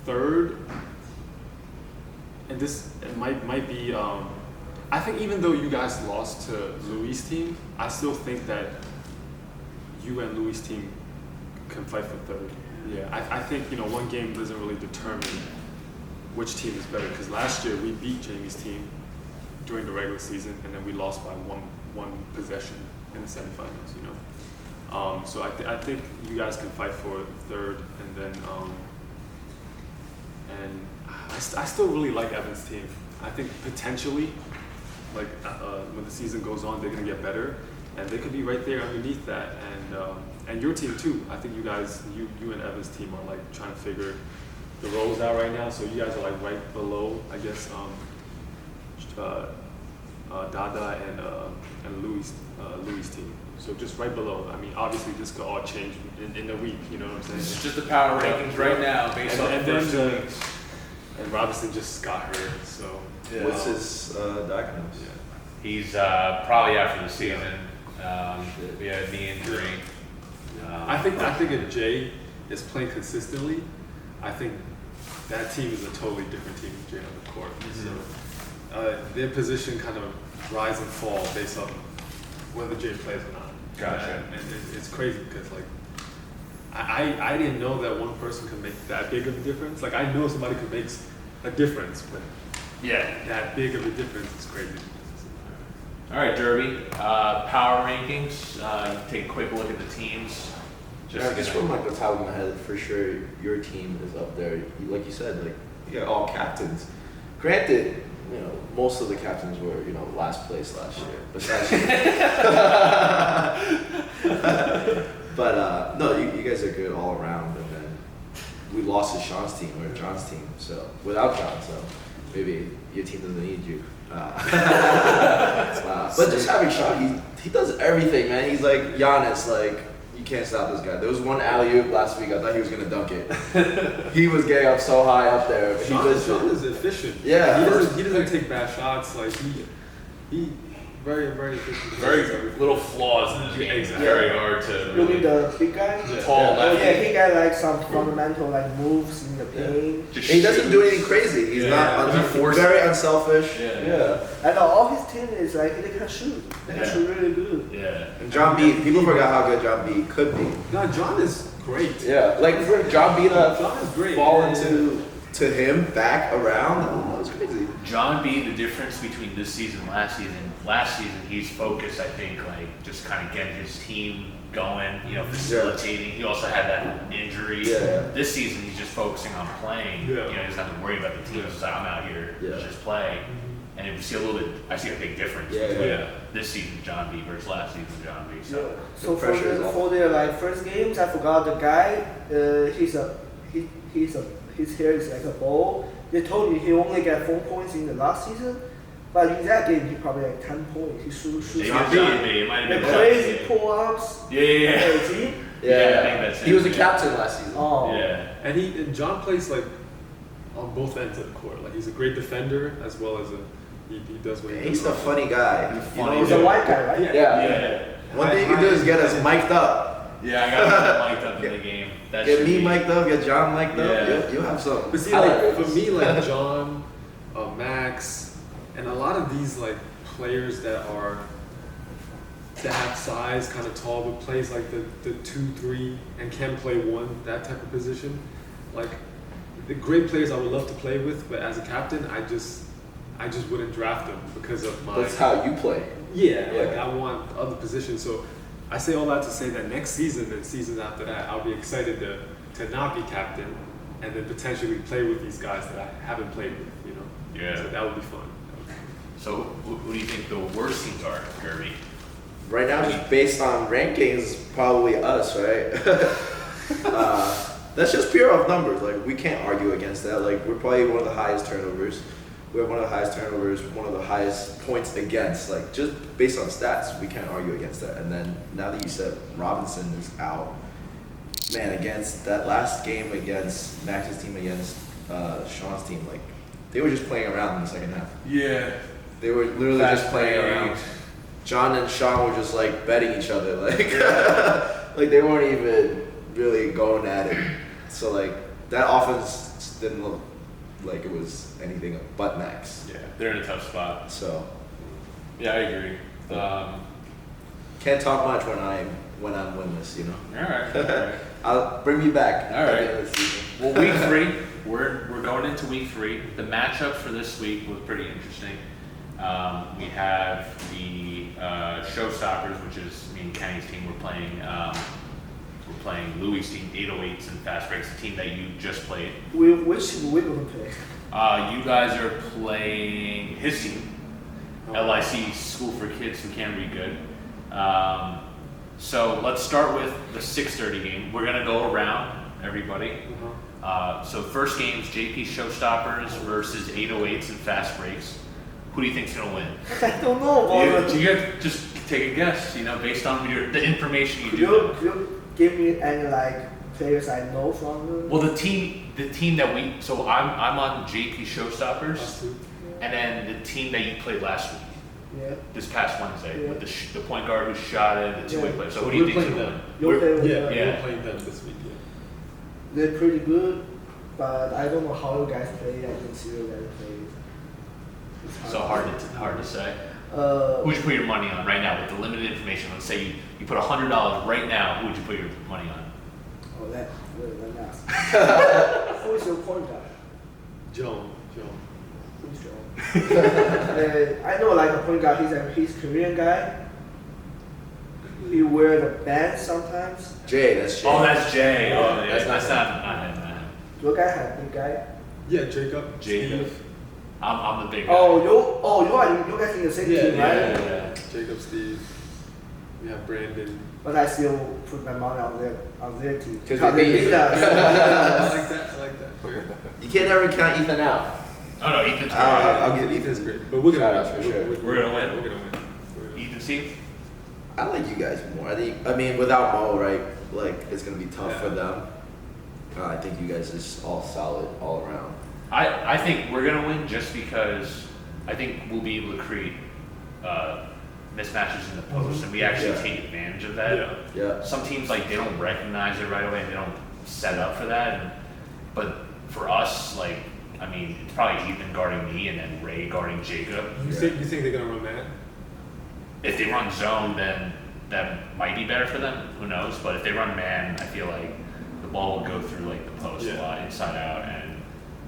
third, and this it might be. I think even though you guys lost to Louis' team, I still think that you and Louis' team can fight for third. Yeah, I think one game doesn't really determine which team is better because last year we beat Jamie's team during the regular season and then we lost by one possession in the semifinals. So I think you guys can fight for third, and then and I still really like Evan's team. I think potentially, like when the season goes on, they're gonna get better, and they could be right there underneath that. And your team too. I think you guys, you and Evan's team are like trying to figure the roles out right now. So you guys are like right below, I guess, Dada and Louis' team. So just right below. I mean, obviously this could all change in a week. You know what I'm saying? This is just the power rankings right now, based on the first 2 weeks. And Robinson just got hurt, so What's his diagnosis? yeah. He's probably after the season. We had a knee injury. I think if Jay is playing consistently, I think that team is a totally different team with Jay on the court. So their position kind of rise and fall based on whether Jay plays or not. Gotcha. And it's crazy because like I didn't know that one person could make that big of a difference. Like I know somebody could make a difference, but that big of a difference is crazy. All right, Derby. Power rankings. You take a quick look at the teams. Just from like the top of my head, for sure, your team is up there. Like you said, like you got all captains. Granted, most of the captains were last place last year. Besides, but no, you guys are good all around. And then we lost to Sean's team or John's team, so without John, so maybe your team doesn't need you. But just having Sean, he does everything, man. He's like Giannis, like. You can't stop this guy. There was one alley-oop last week. I thought he was gonna dunk it. He was getting up so high up there. But Sean is efficient. Yeah. He doesn't take bad shots. Like he very, very efficient. Very little flaws in his game. Exactly. Very hard to You mean really the big guy? Yeah. tall Oh lefty. yeah, he got like some fundamental like moves in the paint. Just And he doesn't do shoots. anything crazy. He's Yeah. not Doesn't force very it. unselfish. Yeah. And all his team is like they can shoot. They can Yeah. shoot really good. Yeah. And John B. People forgot how good John B. could be. No, John is great. Yeah. Like for John B. to John is great. fall Yeah. into him back around. That was crazy. John B, the difference between this season and last season, he's focused, I think, like just kind of getting his team going, facilitating. He also had that injury. Yeah. This season, he's just focusing on playing. Yeah. He doesn't have to worry about the team. He's just like, I'm out here Yeah. to just play. And you see I see a big difference Yeah, between yeah. this season John B versus last season John B. Yeah. So So for pressure is off. for their like first games, I forgot the guy. His hair is like a bowl. They told me he only got 4 points in the last season, but in that game he probably like 10 points. He shoots maybe John it's B. John B. It might have the been crazy John B. pull-ups. Yeah. Crazy. Yeah, I think that's He was a it. captain last season. Oh. Yeah. And John plays like on both ends of the court. Like he's a great defender as well as he does what he He's does. a funny guy. funny He's a white guy, right? Yeah. Yeah. One thing you can do is get us mic'd up. Yeah, I got him mic'd up in the game. That Get should me be- mic'd up, get John mic'd Yeah. up. You'll have some. But see, I like like for me, like John, Max, And a lot of these like players that have size, kind of tall, but plays like the 2-3 and can play one, that type of position. Like the great players I would love to play with, but as a captain, I just wouldn't draft them because of my. That's how you play. Yeah, like Yeah. I want other positions. So I say all that to say that next season and seasons after that, I'll be excited to not be captain and then potentially play with these guys that I haven't played with, you know? Yeah. So that would be fun. So who do you think the worst teams are, Kirby? Right now, just based on rankings, probably us, right? That's just pure of numbers. Like we can't argue against that. Like we're probably one of the highest turnovers. We have one of the highest turnovers, one of the highest points against. Like just based on stats, we can't argue against that. And then now that you said Robinson is out, man, against that last game against Max's team against Sean's team, like they were just playing around in the second half. Yeah. They were literally just playing around. John and Sean were just like betting each other, like like they weren't even really going at it. So like that offense didn't look like it was anything but Max. Yeah, they're in a tough spot. So Yeah, I agree. can't talk much when I'm winless, you know. All right. I'll bring you back. All at the right. end of the season. Well, week 3, we're going into week 3. The matchups for this week was pretty interesting. We have the Showstoppers, which is me and Kenny's team. We're playing Louis' team, 808s and Fast Breaks, the team that you just played. Which we gonna play? You guys are playing his team, LIC School for Kids Who Can't Read Good. So let's start with the 6:30 game. We're gonna go around everybody. So first game is JP Showstoppers versus 808s and Fast Breaks. Who do you think's gonna win? I don't know. You have to just take a guess, based on the information you Could do know. you give me any like players I know from the? Well, the team that so I'm on JP Showstoppers, Us too. and then the team that you played last week, Yeah. this past Wednesday, Yeah. with the point guard who shot it, the two-way Yeah. player. So who do you we're think's playing gonna them. win? You play with Yeah, them? Yeah. we're playing them this week. Yeah. They're pretty good, but I don't know how you guys play. I didn't see you guys play. It's So hard to say. Uh, Who would you put your money on right now with the limited information? Let's say you put $100 right now. Who would you put your money on? oh, let me ask. Who is your point guard? Joan. Who's Joe? I know like a point guard. He's Korean guy. He wear the band sometimes. Jay, that's Jay. Oh, that's Jay. Oh, yeah, That's that's not not him. Your guy had a big guy. Yeah, Jacob. Jacob. Steve. I'm the big guy. Oh, you guys in the same Yeah, team, right? yeah. Jacob, Steve. We have Brandon. But I still put my money on their team. 'Cause Because they they beat beat you. us. I like that. You can't ever count Ethan out. Oh no, Ethan's I'll give Ethan's Ethan. great, but we're Shout gonna out win. for sure. We're gonna win. We're gonna win. Ethan Steve. I like you guys more. I mean, without Mo, right? Like, it's gonna be tough for them. I think you guys is all solid all around. I think we're gonna win just because I think we'll be able to create mismatches in the post, and we actually Yeah. take advantage of that. Yeah. Yeah. Some teams like they don't recognize it right away, and they don't set up for that. But for us, like I mean, it's probably Ethan guarding me, and then Ray guarding Jacob. You think they're gonna run man? If they run zone, then that might be better for them. Who knows? But if they run man, I feel like the ball will go through like the post a Yeah. lot, inside out, and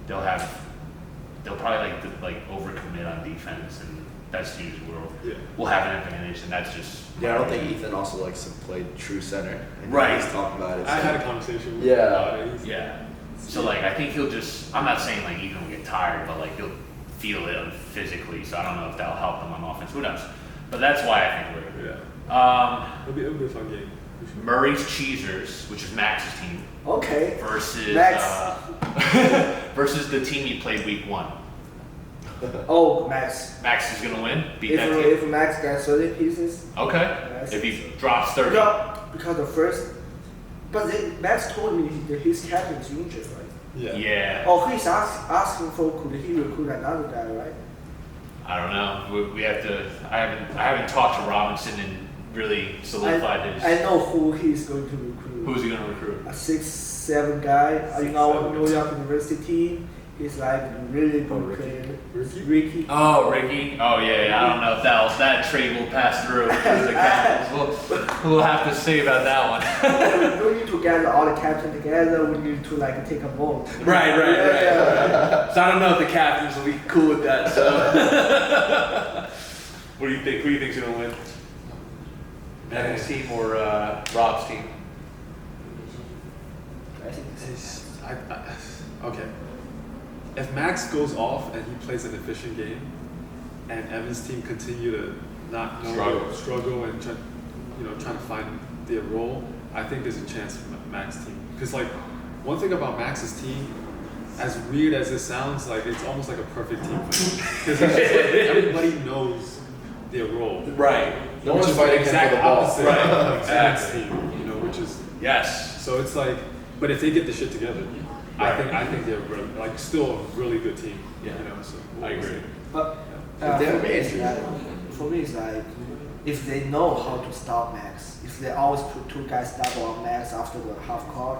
they'll probably like overcommit on defense, and that's usually where we'll have an advantage, and that's just Yeah, I don't think Ethan also likes to play true center. And Right. He's talking about it. I so- had a conversation with Yeah. him about it. He's- yeah. So like I think he'll just. I'm not saying like Ethan will get tired, but like he'll feel it physically. So I don't know if that'll help him on offense. Who knows? But that's why I think we're. Yeah. It'll be a fun game. For sure. Murray's Cheesers, which is Max's team, Okay. versus Max. versus the team he played week 1. Oh, Max. Max is gonna win. Beat that team. If Max gets 30 pieces, Okay. Max If he is- drops 30. because the first, but Max told me that his captain's injured, right? Yeah. Yeah. Oh, he's asking for could he recruit another guy, right? I don't know. We have to. I haven't talked to Robinson and really solidified his. I know who he's going to recruit. Who's he gonna recruit? A 6'7" guy in our New York University team. He's like really Oh, good Ricky. player. Ricky? Ricky. Oh, Ricky. Oh, yeah. I don't know if that trade will pass through because the Capitals. We'll have to see about that one. We need to get all the captain together. We need to like take a vote. Right. Yeah. So I don't know if the Captains will be cool with that. So, what do you think? Who do you think's gonna win? Evan's team or Rob's team? I think it's Okay. If Max goes off and he plays an efficient game, and Evan's team continue to not know, struggle and trying to find their role, I think there's a chance for Max's team. Because like one thing about Max's team, as weird as it sounds, like it's almost like a perfect team for him. Because everybody knows their role. Right. No one's Which is the fighting him for exact the ball. opposite Right. of Evan's Exactly. team, which is Yes. so it's like, but if they get the shit together, I think they're like still a really good team. Yeah. So I agree. But If they're for me, it's like if they know how to stop Max, if they always put two guys double on Max after the half court,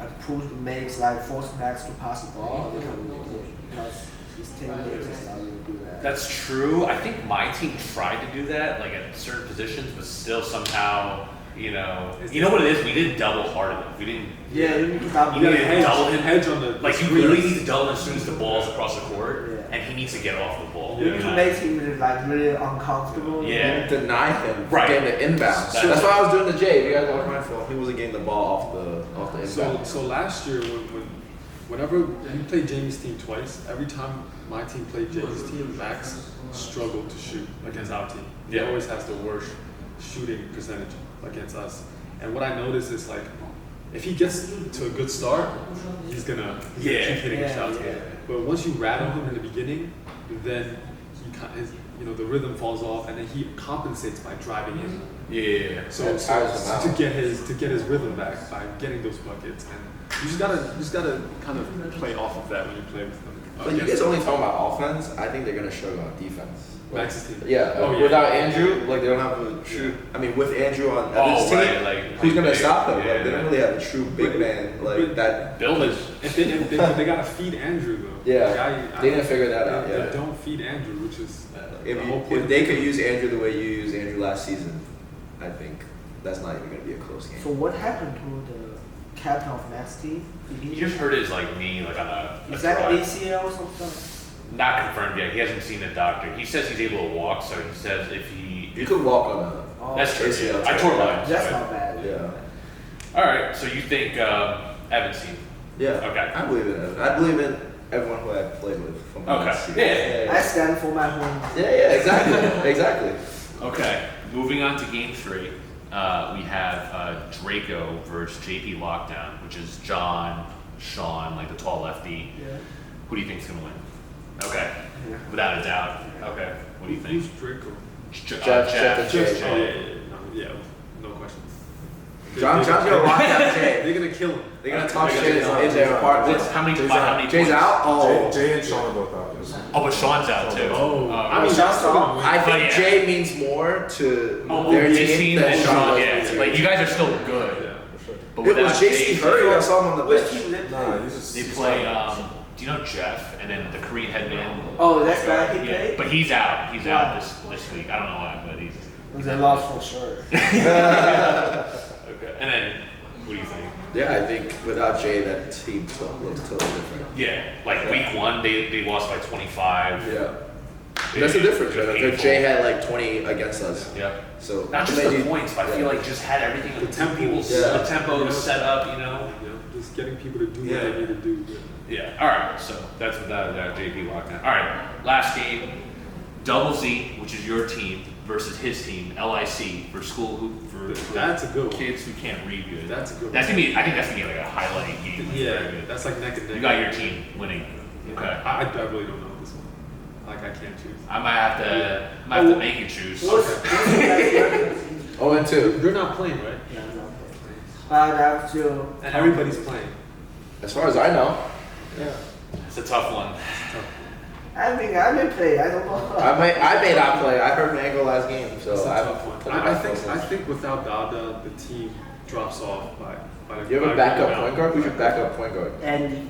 and makes like force Max to pass the ball, they can win the game because his teammates is not really do that. That's true. I think my team tried to do that, like at certain positions, but still somehow, you know what it is? We didn't double hard enough. We didn't. Yeah, you need to double. You need to hedge, double him. hedge on the Like you screens. really need to double him as soon as the ball's across the court, Yeah. and he needs to get off the ball. You need to make him like really uncomfortable. Yeah. Deny him Right. getting the inbound. That's- That's why I was doing the J. If you guys watch my film, he wasn't getting the ball off the inbound. So last year whenever we played Jamie's team twice, every time my team played Jamie's team, Max struggled to shoot against our team. He Yeah. always has the worst shooting percentage against us. And what I noticed is like, if he gets to a good start, he's gonna keep hitting Yeah, shots. yeah. But once you rattle him in the beginning, then the rhythm falls off, and then he compensates by driving in. Yeah. So, That tires him to out. get his rhythm back by getting those buckets, and you just gotta kind of play off of that when you play with them. But you guys only talking about offense. I think they're gonna struggle on defense. Like, Max's team. Yeah, Oh, yeah. without Andrew, like they don't have a true. I mean, with Andrew on Evan's team, right, like, who's gonna big, stop him? yeah. Like they don't really have a true big man like But- that. Build it. If they gotta feed Andrew though. Yeah, Like, they didn't figure that out They yet. don't feed Andrew, which is If, the whole you, point. if they could use Andrew the way you used Andrew last season, I think that's not even gonna be a close game. So what happened to the captain of Max team? You just heard his like knee like on a Is that drive. ACL or something? Not confirmed yet. He hasn't seen a doctor. He says he's able to walk, so he says if he. You could walk on Oh, That's true. ACL Yeah. I tore mine. That's so- not bad. a yeah. All right. So you think Evan's team? Yeah. Okay. I believe in it. I believe in everyone who I played with from Okay. last season. Yeah. I stand for my home. Yeah, exactly. Exactly. Okay. Moving on to game 3, we have Draco versus JP Lockdown, which is John, Sean, like the tall lefty. Yeah. Who do you think's gonna win? Okay. Yeah. Without a doubt. Okay. What do you Who's think? Draco? Jeff and Jay. Oh yeah, no question. John's gonna lock down They're Jay. gonna kill him. They're gonna talk They're shit gonna in their apartment. How many? Jay's How out. many? Jay's points? out. Oh, Jay and Sean are both out. Oh, but Sean's out too. Oh, I mean, Sean's that's still out. gonna win. I think Oh, yeah. Jay means more to Oh, their his team team than and Sean Sean. does Yeah. their team. Like you guys are still good, Yeah. For sure. but It was without JC Hurry. I saw him on the Which bench. team did Nah, he's just. They play. Do you know Jeff and then the Korean headman? Oh, that's guy he Yeah, played? but he's out. He's out Wow. this week. I don't know why, but he's. They lost for sure. Okay. And then, what do you think? Yeah, I think without Jay, that team looks totally different. Yeah, like week 1, they lost by 25. Yeah. That's the difference, right? Because Jay had like 20 against us. Yep. So Not just maybe- the points, but I feel like just had everything. The tempo. people, Yeah. the tempo Yeah. set up. Just getting people to do Yeah. what they need to do. Yeah. All right. So that's without a doubt JP lockdown. All right. Last game, Double Z, which is your team, versus his team, LIC, for school who for That's a good one. kids who can't read good. That's a good That's one. gonna be. I think that's gonna be like a highlight game. Like, Yeah, very good. that's like neck and neck. You got your team winning. Okay. I really don't know this one. Like I can't choose. I might have to make you choose. What's the guy's record? 0-2. You're not playing, right? Yeah, I'm not playing. But I'm still. And everybody's playing. As far as I know. Yeah. It's a tough one. I mean, I may play. I don't know. I may not play. I heard Mango last game, so It's a I tough one. I think without Dada, the team drops off by You have a backup point guard? Who's your backup point guard? Andy.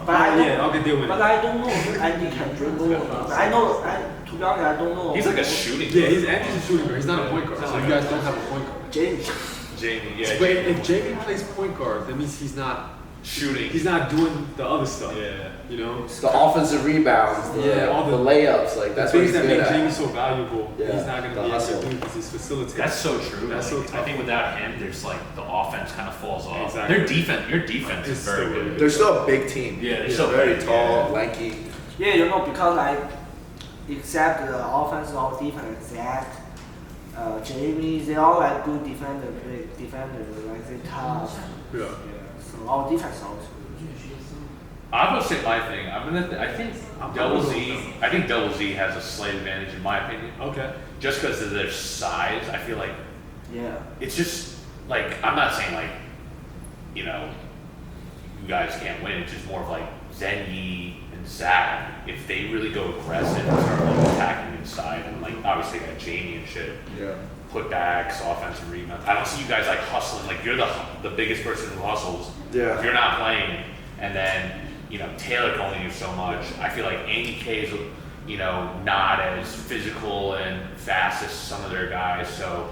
But I don't, yeah, okay, they win. but I don't know if Andy can dribble or not. I know, to be honest, I don't know. He's like a shooting Yeah, guard. he's Andy's a shooting guard. He's not a point guard. So you guys don't have a point guard. James. Jamie, yeah. But if Jamie plays point guard, that means he's not Shooting. He's not doing the other stuff. Yeah. You know. It's the offensive rebounds, the, all the layups, like that's the what things he's that good make at. Jamie so valuable, Yeah, he's not going to the be able hustle. to do because he's facilitating. That's so true. That's Like, so tough. I think without him, there's like the offense kind of falls off. Exactly. Their defense, your defense It's is very still really good. They're still a big team. Yeah, they're They're still very big, tall, yeah. lanky. Yeah, you know, because like, except the offense or defense, Zach, Jamie, they all like good defenders, like they tough. Yeah. Yeah, so our defense also. I'm gonna say my thing. I think I'm Double gonna Z. go with I think Double Z has a slight advantage in my opinion. Okay. Just because of their size, I feel like Yeah. it's just like I'm not saying like, you know, you guys can't win. It's just more of like Zenyi and Zach. If they really go aggressive and start like attacking inside, and like obviously they got Jamie and shit. Yeah. Putbacks, offensive rebounds. I don't see you guys like hustling. Like you're the biggest person who hustles. Yeah. If you're not playing, and then you know Taylor can only do so much. I feel like Andy K is, you know, not as physical and fast as some of their guys. So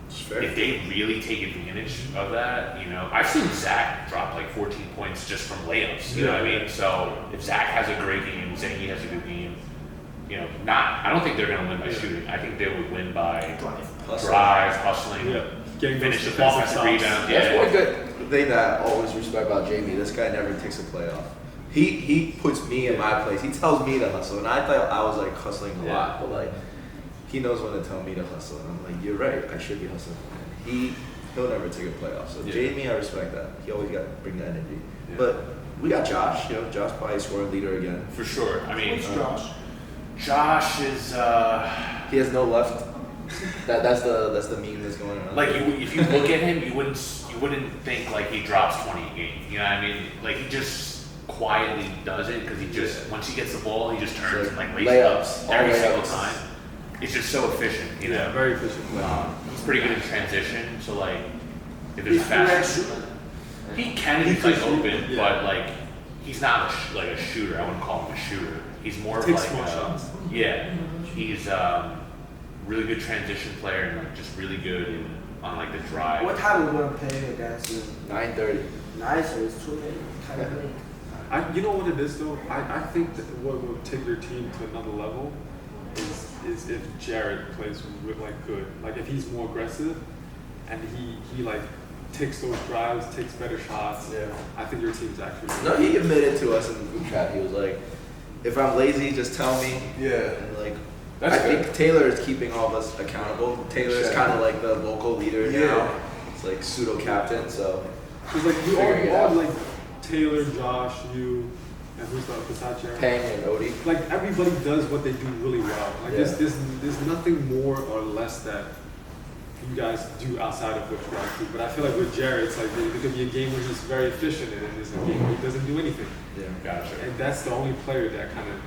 It's fair. if they really take advantage of that, you know, I've seen Zach drop like 14 points just from layups. You know what I mean? So if Zach has a great game, Zengi has a good game. You know, I don't think they're gonna win by shooting. I think they would win by drives, hustling, Yeah. Getting those finish, defensive offensive stops. rebounds. That's Yeah. one good thing that I always respect about Jamie. This guy never takes a play off. He puts me in my place. He tells me to hustle, and I thought I was like hustling a lot, but like he knows when to tell me to hustle, and I'm like, you're right, I should be hustling. And he'll never take a play off. So Yeah. Jamie, I respect that. He always got to bring the energy. Yeah. But we got Josh. You know, Josh probably scoring leader again. For sure. I mean, Who's Josh? Josh is He has no left. That's the meme that's going around. like if you look at him, you wouldn't think like he drops 20 a game. You know what I mean? Like he just quietly does it because he just once he gets the ball, he just turns and like lays it up Layups, all every single layups. time. It's just so efficient. You know. Yeah, very efficient. He's pretty good in transition. So like if He's it's good at fast, shooting. he can if he's like open, Yeah. but like he's not like a shooter. I wouldn't call him a shooter. He's more of Takes like small shots. yeah. He's really good transition player and like just really good on like the drive. What time we gonna play against them? 9:30. Nice, so it's too late. Kind of late. You know what it is though? I think that what will take your team to another level is if Jared plays like good. Like if he's more aggressive and he like takes those drives, takes better shots. Yeah. I think your team's actually No, he admitted to us in the group chat. He was like, if I'm lazy, just tell me. Yeah. And like, That's I good. think Taylor is keeping all of us accountable. Taylor's Sure. kind of like the local leader Yeah. now. It's like pseudo captain. So Because like we Figuring it all out. like Taylor, Josh, you, and who's the besides Jared? Peng and Odie. Like everybody does what they do really well. Like Yeah. there's nothing more or less that you guys do outside of what you guys do. But I feel like with Jared, it's like there could be a game where he's very efficient and then there's a game where he doesn't do anything. Yeah. Gotcha. And that's the only player that kind of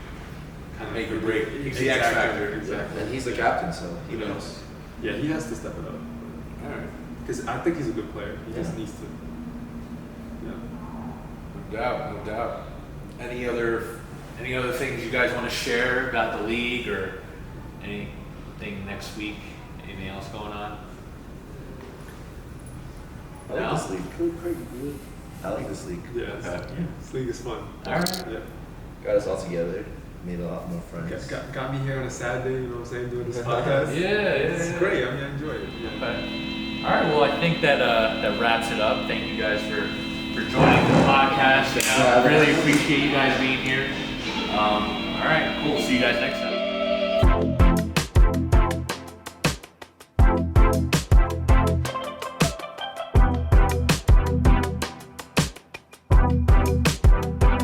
Make or break. He's the X factor. Exactly. And he's the captain, so he knows. Yeah, he has to step it up. All right. Because I think he's a good player. He just Yeah. needs to. Yeah. No doubt, no doubt. Any other things you guys want to share about the league or anything next week? Anything else going on? I like No. this league. Pretty good. I like this league. Yeah. Okay. This league is fun. All right. Yeah. Got us all together. Made a lot more friends. Got me here on a Saturday, you know what I'm saying, doing this podcast. Yeah, It's great. I mean, I enjoy it. Yeah. Okay. All right. Well, I think that wraps it up. Thank you guys for joining the podcast. And I really appreciate you guys being here. All right. Cool. See you guys next time.